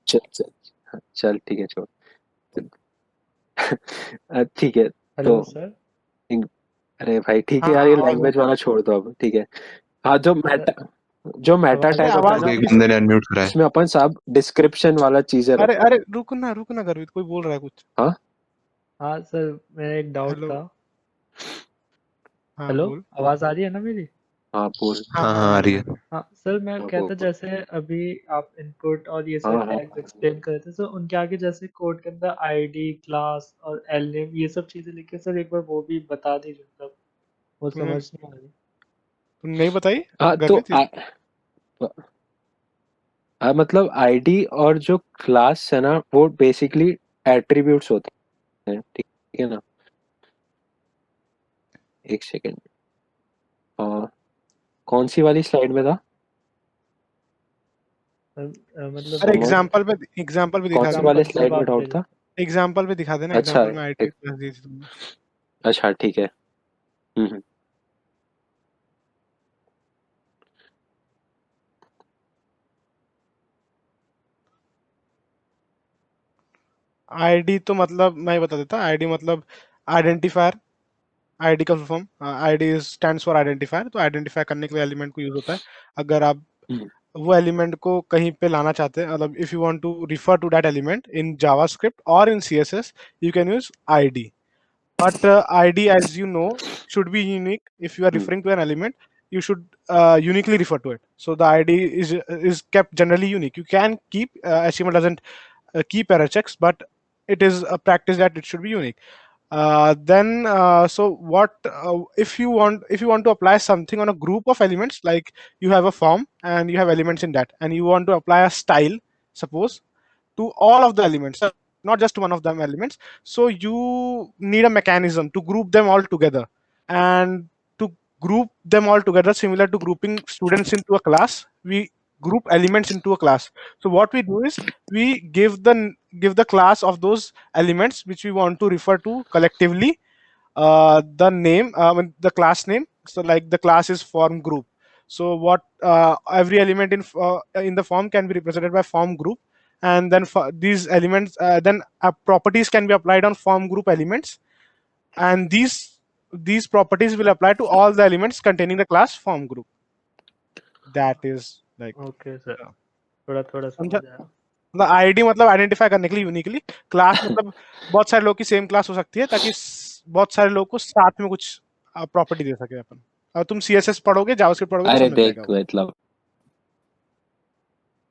चल चल। हाँ, चल ठीक है, छोड़। ठीक है तो हेलो सर। अरे भाई ठीक है हाँ यार, ये आवाज लैंग्वेज वाला छोड़ दो अब, ठीक है। हाँ, सर जो मेटा आवाज अरे टैग आ होता है आवाज ना, एक किसी बंदे ने अनम्यूट करा है। इसमें अपन सब डिस्क्रिप्शन वाला चीजें अरे रखते अरे हैं। रुक ना गर्वित, कोई बोल रहा है कुछ। हाँ हाँ सर, मेरा एक डाउट हेलो। था। हाँ हेलो, बोल। आवाज आ रही है ना मेरी? हाँ बोल। हाँ हाँ हाँ, हाँ आ आ रही रही है, आ है। रही है। हाँ सर, मैं हाँ कहता बोल। जैसे अभी आप इनपुट और ये हाँ सब हाँ टैग्स एक्सप्लेन कर रहे थे, सर उनके आगे जैसे कोड के अंदर आईडी, क्लास और एल नेम ये सब चीजें लिखे, सर एक बार वो भी बता दीजिए, मतलब वो तूने समझ नहीं आ रही। तूने नहीं बताई हाँ तो गर्वित? मतलब आईडी और जो क्लास है ना, वो बेसिकली एट्रीब्यूट्स होते हैं, ठीक है ना। एक सेकेंड, कौन सी वाली स्लाइड में था? मतलब अरे समझ, एग्जाम्पल पे कौन दिखा सी देना। वाले एग्जाम्पल जब स्लाइड में आप ले डाउट रहे था? थे। एग्जाम्पल पे दिखा देना, अच्छा एग्जाम्पल में आईटी क्लास दी थी तुमने। अच्छा ठीक है। हम्म। आईडी तो मतलब मैं ही बता देता, आईडी मतलब आइडेंटिफायर। आईडी का full form, ID stands for identifier, तो आइडेंटिफाई करने के लिए एलिमेंट को यूज होता है। अगर आप हम्म, वो एलिमेंट को कहीं पे लाना चाहते हैं, मतलब if you want to refer to that element in JavaScript और in CSS, you can use ID. But ID, as you know, should be unique. If you are hmm, referring to an element, you should uniquely refer to it. So the ID is kept generally unique. You can keep HTML doesn't keep error checks, but it is a practice that it should be unique. Then so what if you want to apply something on a group of elements, like you have a form and you have elements in that, and you want to apply a style, suppose, to all of the elements, not just one of them elements. So you need a mechanism to group them all together, and to group them all together, similar to grouping students into a class, we group elements into a class. So what we do is we give the class of those elements which we want to refer to collectively the name, the class name. So like the class is form group. So what every element in the form can be represented by form group, and then for these elements, then properties can be applied on form group elements, and these these properties will apply to all the elements containing the class form group. That is like okay sir, थोड़ा थोड़ा समझा? समझ आया। मतलब ID मतलब identify करने के लिए यूनिकली, क्लास मतलब बहुत सारे लोग की सेम क्लास हो सकती है ताकि बहुत सारे लोग को साथ में कुछ प्रॉपर्टी दे सके अपन। और तुम सीएसएस पढ़ोगे, जावास्क्रिप्ट पढ़ोगे तो अरे समझ देख जाएगा वो। मतलब,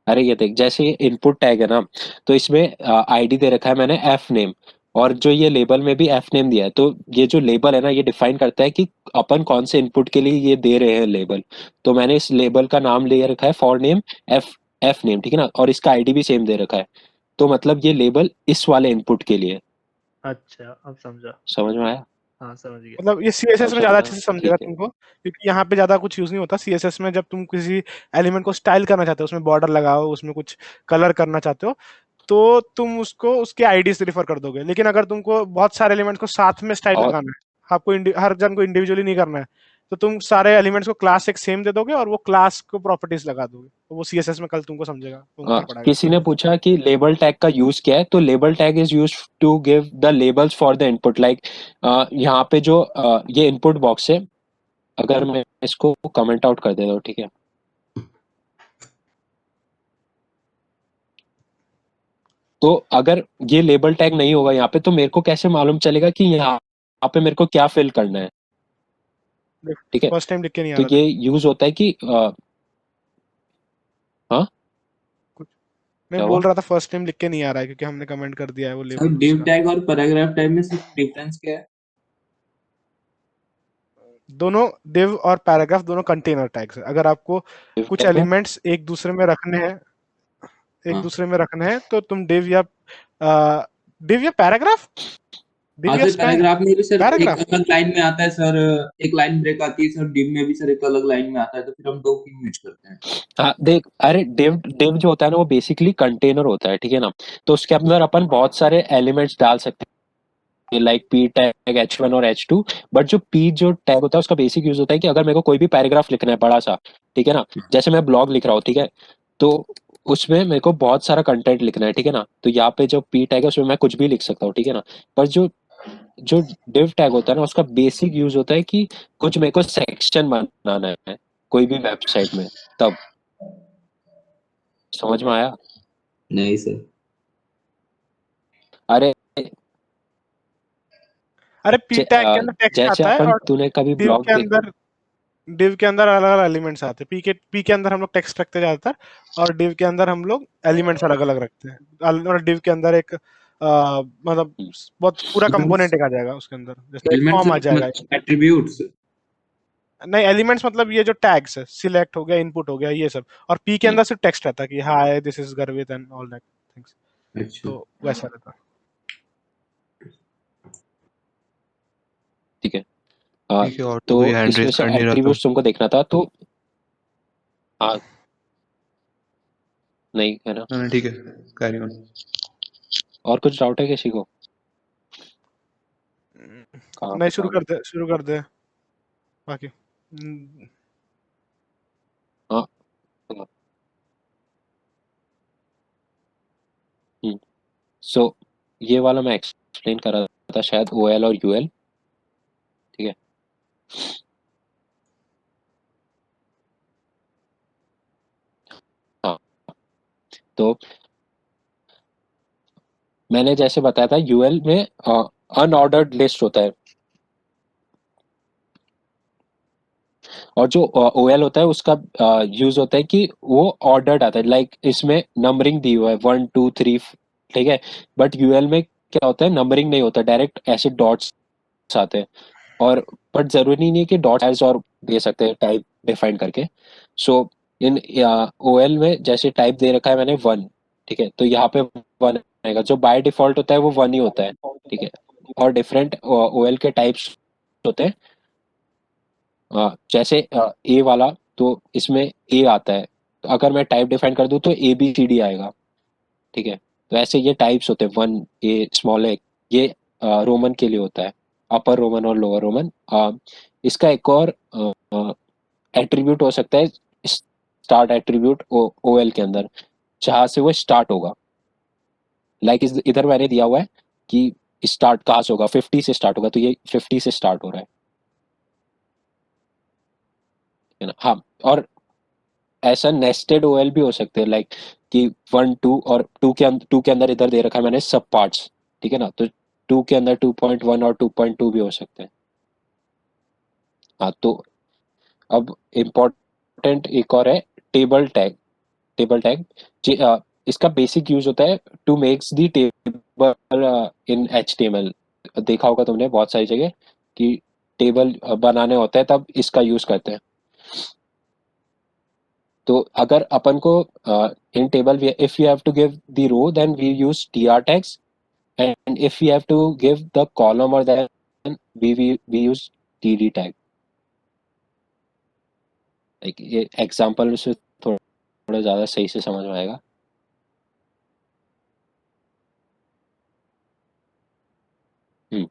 अरे ये देख, जैसे ये इनपुट टैग है ना, तो इसमें आईडी दे रखा है मैंने एफ नेम, और जो ये लेबल में भी एफ नेम दिया है, तो ये जो लेबल है ना, ये डिफाइन करता है कि अपन कौन से इनपुट के लिए ये दे रहे हैं लेबल। तो मैंने इस लेबल का नाम ले रखा है for name F F name, ठीक है ना, और इसका आईडी भी सेम दे रखा है। तो मतलब ये लेबल इस वाले इनपुट के लिए है। अच्छा, अब समझा। समझ में आया? हाँ, समझ गया। मतलब ये सीएसएस में अब ज्यादा समझा? अच्छे से समझेगा ठीक है। तुमको, क्योंकि यहाँ पे ज्यादा कुछ यूज नहीं होता। सीएसएस में जब तुम किसी एलिमेंट को स्टाइल करना चाहते हो, उसमें बॉर्डर लगाओ, उसमें कुछ कलर करना चाहते हो, तो तुम उसको उसके आईडी से रिफर कर दोगे। लेकिन अगर तुमको बहुत सारे एलिमेंट्स को साथ में स्टाइल और लगाना है, आपको हर जन को इंडिविजुअली नहीं करना है, तो तुम सारे एलिमेंट्स को क्लास एक सेम दे दोगे और वो क्लास को प्रॉपर्टीज लगा दोगे। तो वो सीएसएस में कल तुमको समझेगा, तुमको पढ़ाएगा। किसी ने पूछा कि लेबल टैग का यूज क्या है, तो label tag is use to give the labels for the input. Like यहाँ पे जो ये इनपुट बॉक्स है, अगर मैं इसको कमेंट आउट कर देता हूँ, ठीक है, तो अगर ये लेबल टैग नहीं होगा यहाँ पे, तो मेरे को कैसे मालूम चलेगा कि यहाँ पे मेरे को क्या फिल करना है? ठीक है, फर्स्ट टाइम लिख के नहीं आ तो रहा ये यूज होता है कि हाँ, था। मैं क्या बोल हुआ? रहा था फर्स्ट टाइम लिख के नहीं आ रहा है, क्योंकि हमने कमेंट कर दिया है वो सर लेबल div उसका। टैग और पैराग्राफ टैग में सिर्फ डिफरेंस क्या है? दोनों div और पैराग्राफ दोनों कंटेनर टैग्स है। अगर आपको कुछ एलिमेंट्स एक दूसरे में रखने हैं, तो तुम div या पैराग्राफ, div हाँ या सर, स्पैन, पैराग्राफ में भी सर एक पैराग्राफ। अलग लाइन में आता है सर, एक लाइन ब्रेक आती है सर, div में भी सर एक अलग लाइन में आता है, तो फिर हम दो क्यों यूज करते हैं? हाँ देख, अरे डिव जो होता है ना, वो बेसिकली कंटेनर होता है, ठीक है ना, तो उसके अंदर अपन बहुत सारे एलिमेंट्स डाल सकते हैं, लाइक पी टैग, H1 और H2। बट जो पी जो टैग होता है, उसका बेसिक यूज होता है कि अगर मेरे को कोई भी पैराग्राफ लिखना है बड़ा सा, ठीक है ना, जैसे मैं ब्लॉग लिख रहा हूँ, ठीक है, तो उसमें मेरे को बहुत सारा कंटेंट लिखना है, ठीक है ना, तो यहाँ पे जो पी टैग है उसमें मैं कुछ भी लिख सकता हूँ, ठीक है ना। पर जो जो डिव टैग होता है ना, उसका बेसिक यूज होता है कि कुछ मेरे को सेक्शन बनाना है कोई भी वेबसाइट में, तब। समझ में आया? नहीं सर। अरे अरे पी टैग के अंदर टेक्स्ट जैसे आता है, अपन, और तूने कभी div ब्लॉग के देख, अंदर अलग अलग एलिमेंट्स आते हैं। पी के अंदर हम लोग टेक्स्ट रखते हैं ज्यादातर, और div के अंदर हम लोग एलिमेंट्स अलग अलग रखते हैं। और div के अंदर एक मतलब बहुत पूरा कंपोनेंट एक आ जाएगा उसके अंदर, जैसे एक फॉर्म आ जाएगा। Elements attributes. नहीं, एलिमेंट्स मतलब ये जो टैग्स है, सिलेक्ट हो गया, इनपुट हो गया, ये सब। और पी के अंदर सिर्फ टेक्स्ट रहता है कि हाय दिस इज गर्वित एंड ऑल दैट थिंग्स। अच्छा तो वैसा रहता है। ठीक है। ठीक है, और तो तो कोई हैंड इसमें रेज से कर नहीं रहा तो एट्रीब्यूट्स तुमको देखना था, तो हाँ, नहीं है ना? हाँ ठीक है, कैरी ऑन। और कुछ डाउट है किसी को? कहाँ नहीं, पे था? शुरू कर दे बाकी। हाँ, सो ये वाला मैं एक्सप्लेन कर रहा था शायद, OL और UL, ठीक है। हाँ, तो मैंने जैसे बताया था, UL में अनऑर्डर्ड लिस्ट होता है, और जो OL होता है उसका यूज होता है कि वो ऑर्डर्ड आता है, लाइक इसमें नंबरिंग दी हुआ है 1 2 3, ठीक है। बट UL में क्या होता है, नंबरिंग नहीं होता, डायरेक्ट ऐसे डॉट्स आते हैं। और बट जरूरी नहीं है कि डॉट्स और दे सकते हैं टाइप डिफाइन करके। सो इन OL में जैसे टाइप दे रखा है मैंने 1, ठीक है, तो यहाँ पे 1 आएगा, जो बाय डिफॉल्ट होता है वो 1 ही होता है, ठीक है। और डिफरेंट OL के टाइप्स होते हैं, जैसे ए वाला, तो इसमें ए आता है, तो अगर मैं टाइप डिफाइन कर दूं तो ABCD आएगा, ठीक है। तो ऐसे ये टाइप्स होते हैं, 1 ए, स्मॉल ए, ये रोमन के लिए होता है, अपर रोमन और लोअर रोमन। इसका एक और एट्रीब्यूट हो सकता है, स्टार्ट एट्रीब्यूट OL के अंदर, जहां से वो स्टार्ट होगा। लाइक इधर मैंने दिया हुआ है कि स्टार्ट कहाँ से होगा, 50 से स्टार्ट होगा, तो ये 50 से स्टार्ट हो रहा है, है ना। हाँ, और ऐसा नेस्टेड ओएल भी हो सकते हैं, लाइक कि 1 2 और 2 के अंदर इधर दे रखा है मैंने सब पार्ट्स, ठीक है ना, तो 2 के अंदर 2.1 और 2.2 भी हो सकते हैं। हाँ, तो अब इम्पोर्टेंट एक और है टेबल टैग। टेबल टैग इसका बेसिक यूज होता है to makes the table in HTML। देखा होगा तुमने बहुत सारी जगह कि टेबल बनाने होते हैं तब इसका यूज करते हैं। तो अगर अपन को in table if you have to give the row then we use tr tags, and if we have to give the column or then we use td tag। Like ये एग्जांपल से थोड़ा ज्यादा सही से समझ में आएगा। हम्म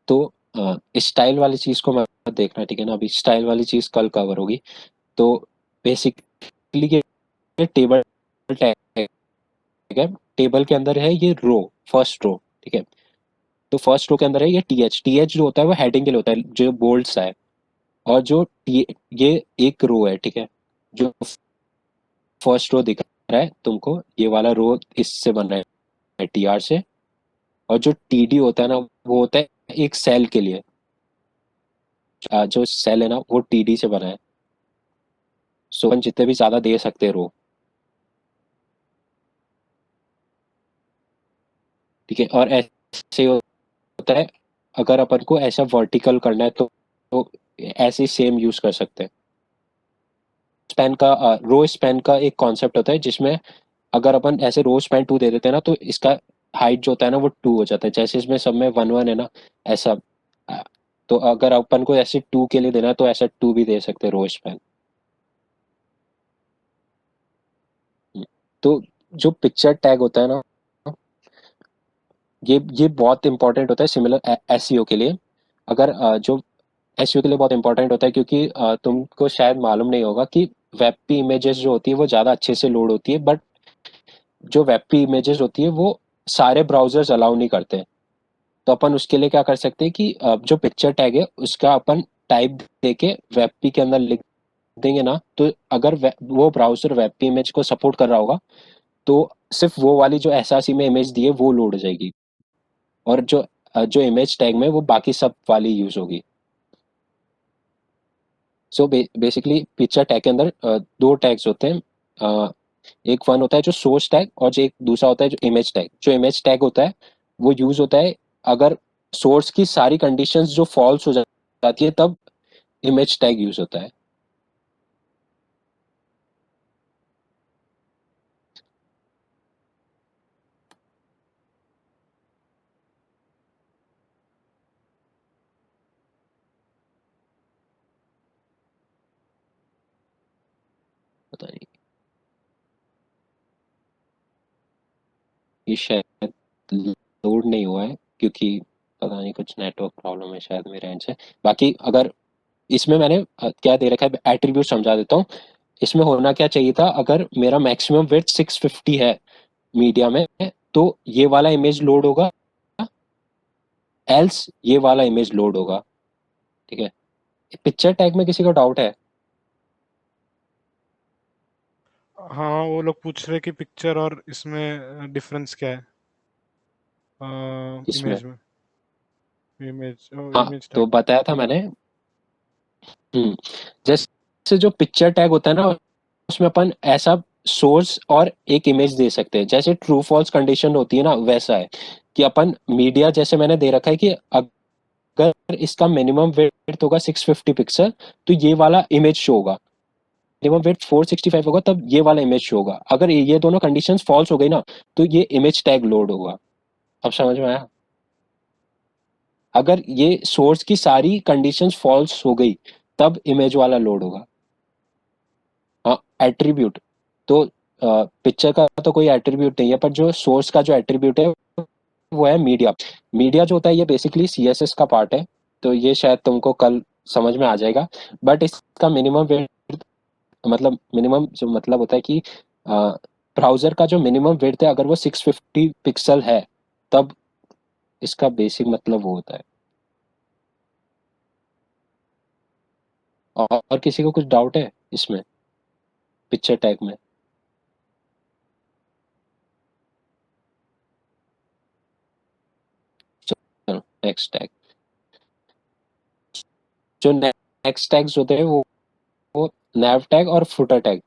तो स्टाइल वाली चीज को मत देखना, ठीक है ना, अभी स्टाइल वाली चीज कल कवर होगी। तो बेसिकली ये टेबल टैग है, टेबल के अंदर है ये रो, फर्स्ट रो, ठीक है। तो फर्स्ट रो के अंदर है ये टीएच जो होता है वो हेडिंग के लिए होता है, जो बोल्ड सा है। और जो ये एक रो है, ठीक है, जो फर्स्ट रो दिख रहा है तुमको, ये वाला रो इससे बन रहा है टीआर से। और जो टीडी होता है ना वो होता है एक सेल के लिए। जो सेल है ना वो टीडी से बना है। सो अपन जितने भी ज्यादा दे सकते हैं रो, ठीक है। और ऐसे होता है अगर अपन को ऐसा वर्टिकल करना है तो ऐसे सेम यूज कर सकते हैं। स्पैन का रो स्पैन का एक कॉन्सेप्ट होता है जिसमें अगर अपन ऐसे रो स्पैन 2 दे देते हैं ना तो इसका हाइट जो होता है ना वो 2 हो जाता है, जैसे इसमें सब में 1 1 है ना, ऐसा। अ, तो अगर अपन को ऐसे 2 के लिए देना है तो ऐसा 2 भी दे सकते हैं रो स्पैन। तो जो पिक्चर टैग होता है ना, ये बहुत इंपॉर्टेंट होता है सिमिलर एसईओ के लिए। अगर जो एसईओ के लिए बहुत इंपॉर्टेंट होता है क्योंकि तुमको शायद मालूम नहीं होगा कि वेब पे इमेजेस जो होती है वो ज़्यादा अच्छे से लोड होती है, बट जो वेब पे इमेजेस होती है वो सारे ब्राउजर्स अलाउ नहीं करते। तो अपन उसके लिए क्या कर सकते हैं कि जो पिक्चर टैग है उसका अपन टाइप देके वेब पी के अंदर लिख देंगे ना, तो अगर वो ब्राउजर वेब पी इमेज को सपोर्ट कर रहा होगा तो सिर्फ वो वाली जो एसआरसी में इमेज दी है वो लोड हो जाएगी। और जो इमेज टैग में वो बाकी सब वाली यूज होगी। सो बेसिकली पिक्चर टैग के अंदर दो टैग्स होते हैं। एक वन होता है जो सोर्स टैग और जो एक दूसरा होता है जो इमेज टैग। जो इमेज टैग होता है वो यूज होता है अगर सोर्स की सारी कंडीशंस जो फॉल्स हो जाती है तब इमेज टैग यूज होता है। पता नहीं, ये शायद लोड नहीं हुआ है क्योंकि पता नहीं कुछ नेटवर्क प्रॉब्लम है शायद मेरे एंड से। बाकी अगर इसमें मैंने क्या दे रखा है एट्रीब्यूट समझा देता हूँ। इसमें होना क्या चाहिए था, अगर मेरा मैक्सिमम विड्थ 650 है मीडिया में तो ये वाला इमेज लोड होगा, एल्स ये वाला इमेज लोड होगा, ठीक है। पिक्चर टैग में किसी को डाउट है? हाँ, वो लोग पूछ रहे कि पिक्चर और इसमें डिफरेंस क्या है इसमें इमेज में। इमेज हाँ इमेज तो टैग। बताया था मैंने। जैसे जो पिक्चर टैग होता है ना उसमें अपन ऐसा सोर्स और एक इमेज दे सकते हैं, जैसे ट्रू फॉल्स कंडीशन होती है ना वैसा है कि अपन मीडिया जैसे मैंने दे रखा है कि अगर इसका मिनिमम विड्थ होगा 650 पिक्सल तो ये वाला इमेज शो होगा। मिनिमम विड्थ 465 होगा तब ये वाला इमेज शो होगा। अगर ये दोनों कंडीशंस फॉल्स हो गई ना तो ये इमेज टैग लोड होगा। अब समझ में आया? अगर ये सोर्स की सारी कंडीशंस फॉल्स हो गई तब इमेज वाला लोड होगा। हाँ, एट्रीब्यूट तो पिक्चर का तो कोई एट्रीब्यूट नहीं है, पर जो सोर्स का जो एट्रीब्यूट है वो है मीडिया। मीडिया जो होता है ये बेसिकली सीएसएस का पार्ट है। तो ये शायद तुमको कल समझ में आ जाएगा। बट इसका मिनिमम मतलब मिनिमम जो मतलब होता है कि ब्राउजर का जो मिनिमम विड्थ है अगर वो 650 पिक्सल है तब इसका बेसिक मतलब वो होता है। और किसी को कुछ डाउट है इसमें, पिक्चर टैग में? चलो नेक्स्ट टैग। जो नेक्स्ट टैग्स होते हैं वो नैव टैग और फुटर टैग।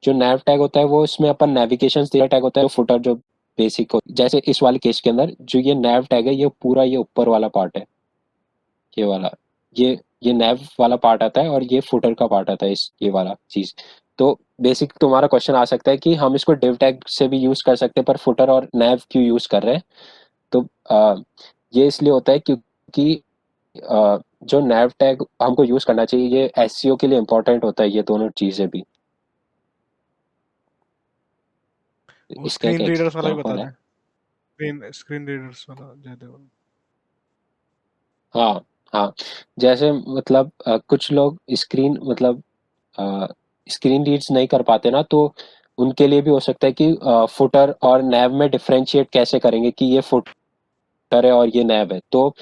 जो नैव टैग होता है वो इसमें अपन नेविगेशन दिया टैग होता है, फुटर जो बेसिक हो, जैसे इस वाले केस के अंदर जो ये नैव टैग है ये पूरा ये ऊपर वाला पार्ट है, ये वाला, ये नैव वाला पार्ट आता है और ये फुटर का पार्ट आता है, इस ये वाला चीज। तो बेसिक तुम्हारा क्वेश्चन आ सकता है कि हम इसको div टैग से भी यूज कर सकते हैं पर फुटर और नैव क्यों यूज कर रहे हैं? तो ये इसलिए होता है क्योंकि जो नैव टैग हमको यूज करना चाहिए ये एसईओ के लिए इंपॉर्टेंट होता है, ये दोनों चीजें भी। वो इसका एक स्क्रीन रीडर्स वाला भी बता एग्जांपल है। दें, स्क्रीन स्क्रीन रीडर्स वाला जयदेव। हाँ हाँ, जैसे मतलब कुछ लोग स्क्रीन मतलब स्क्रीन रीड्स नहीं कर पाते ना, तो उनके लिए भी हो सकता है कि फुटर और नैव में डिफरेंशिएट कैसे करेंगे कि ये फुटर है और ये नैव है। तो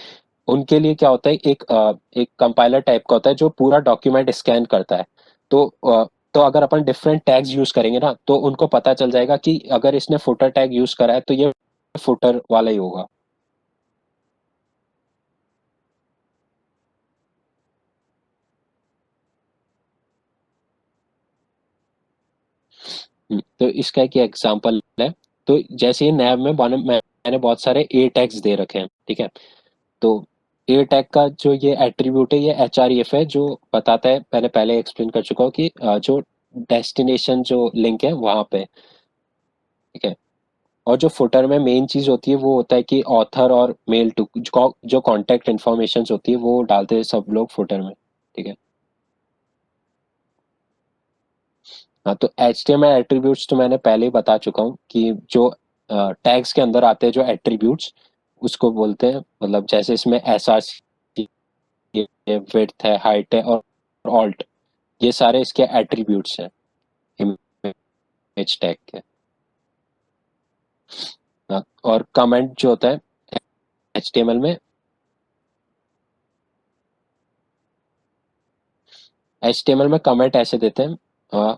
उनके लिए क्या होता है, एक कंपाइलर टाइप का होता है जो पूरा डॉक्यूमेंट स्कैन करता है। तो तो अगर अपन डिफरेंट टैग्स यूज करेंगे ना तो उनको पता चल जाएगा कि अगर इसने फुटर टैग यूज करा है तो ये फुटर वाला ही होगा। तो इसका एक एग्जांपल है। तो जैसे ये नैव में मैंने बहुत सारे ए टैग्स दे रखे हैं, ठीक है। तो ए टैग का जो ये एट्रीब्यूट है ये एच है, जो बताता है, मैंने पहले एक्सप्लेन कर चुका हूँ कि जो डेस्टिनेशन जो लिंक है वहां पे, ठीक है। और जो फुटर में मेन चीज होती है वो होता है कि ऑथर और मेल टू जो कांटेक्ट इन्फॉर्मेशन होती है वो डालते हैं सब लोग फुटर में, ठीक है। हाँ, तो HTML एट्रीब्यूट्स तो मैंने पहले ही बता चुका हूँ कि जो टैग्स के अंदर आते हैं जो एट्रीब्यूट्स, उसको बोलते हैं, मतलब जैसे इसमें SRC विड्थ है, हाइट है और ऑल्ट, ये सारे इसके एट्रीब्यूट्स हैं इमेज टैग के। हाँ, और कमेंट जो होता है HTML में, HTML में कमेंट ऐसे देते हैं,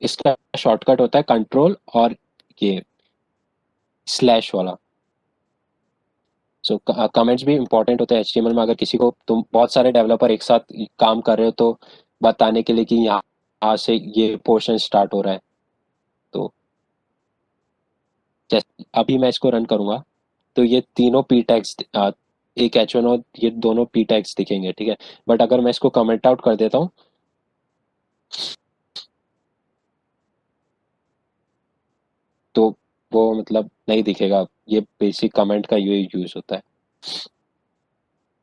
इसका शॉर्टकट होता है कंट्रोल और ये स्लैश वाला। सो कमेंट्स भी इंपॉर्टेंट होते हैं HTML में, अगर किसी को, तुम बहुत सारे डेवलपर एक साथ काम कर रहे हो तो बताने के लिए कि यहाँ से ये पोर्शन स्टार्ट हो रहा है। तो जैसे अभी मैं इसको रन करूंगा तो ये तीनों पी टैग्स, एक H1 और ये दोनों पी टैग्स दिखेंगे, ठीक है। बट अगर मैं इसको कमेंट आउट कर देता हूँ तो वो मतलब नहीं दिखेगा, ये बेसिक कमेंट का ये यूज होता है।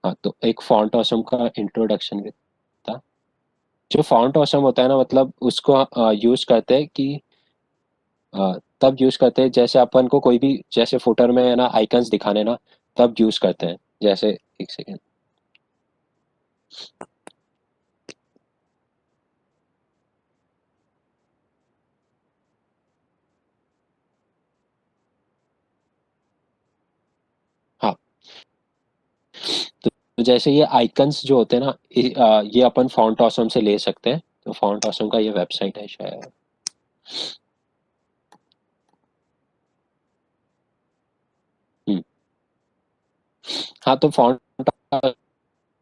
हाँ, तो एक फॉन्ट ऑसम का इंट्रोडक्शन भी था। जो फॉन्ट ऑसम होता है ना, मतलब उसको यूज करते हैं कि तब यूज करते हैं जैसे अपन को कोई भी, जैसे फुटर में है ना आइकन्स दिखाने ना, तब यूज करते हैं। जैसे एक सेकेंड, हाँ, तो जैसे ये आइकन्स जो होते हैं ना, ये अपन फॉन्ट ऑसम से ले सकते हैं। तो फॉन्ट ऑसम का ये वेबसाइट है शायद। हम्म, हाँ, तो फॉन्ट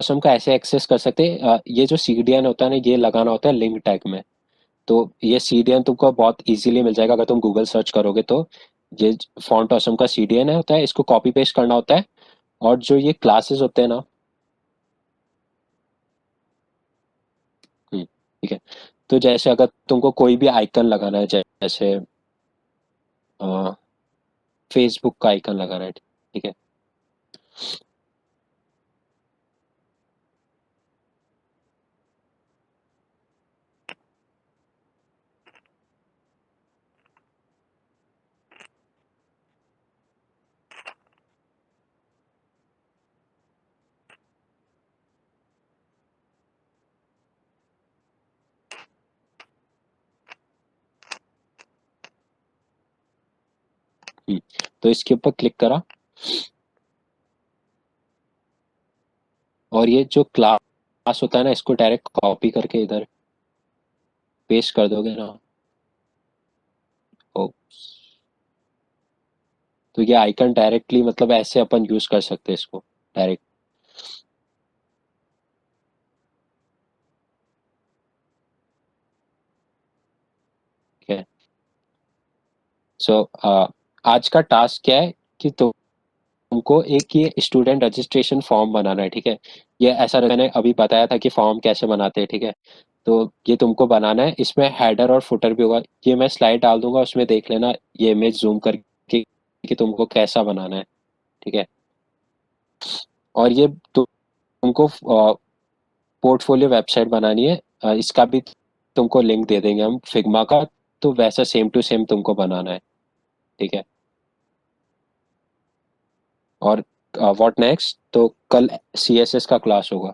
ऑसम का ऐसे एक्सेस कर सकते हैं, ये जो CDN होता है ना ये लगाना होता है लिंक टैग में। तो ये CDN तुमको बहुत इजीली मिल जाएगा अगर तुम गूगल सर्च करोगे तो। ये फॉन्ट ऑसम का CDN है होता है, इसको कॉपी पेस्ट करना होता है। और जो ये क्लासेस होते हैं ना, ठीक है। तो जैसे अगर तुमको कोई भी आइकन लगाना है, जैसे फेसबुक का आइकन लगाना है, ठीक है। हम्म, तो इसके ऊपर क्लिक करा और ये जो क्लास क्लास होता है ना, इसको डायरेक्ट कॉपी करके इधर पेस्ट कर दोगे ना। ओ, तो ये आइकन डायरेक्टली मतलब ऐसे अपन यूज कर सकते हैं इसको डायरेक्ट। ठीक है। सो आज का टास्क क्या है कि तुमको एक ये स्टूडेंट रजिस्ट्रेशन फॉर्म बनाना है। ठीक है। ये ऐसा मैंने अभी बताया था कि फॉर्म कैसे बनाते हैं। ठीक है। तो ये तुमको बनाना है, इसमें हेडर और फुटर भी होगा। ये मैं स्लाइड डाल दूंगा, उसमें देख लेना ये इमेज जूम करके कि तुमको कैसा बनाना है। ठीक है। और ये तुमको पोर्टफोलियो वेबसाइट बनानी है। इसका भी तुमको लिंक दे देंगे हम फिग्मा का। तो वैसा सेम टू सेम तुमको बनाना है। ठीक है। और व्हाट नेक्स्ट, तो कल सीएसएस का क्लास होगा।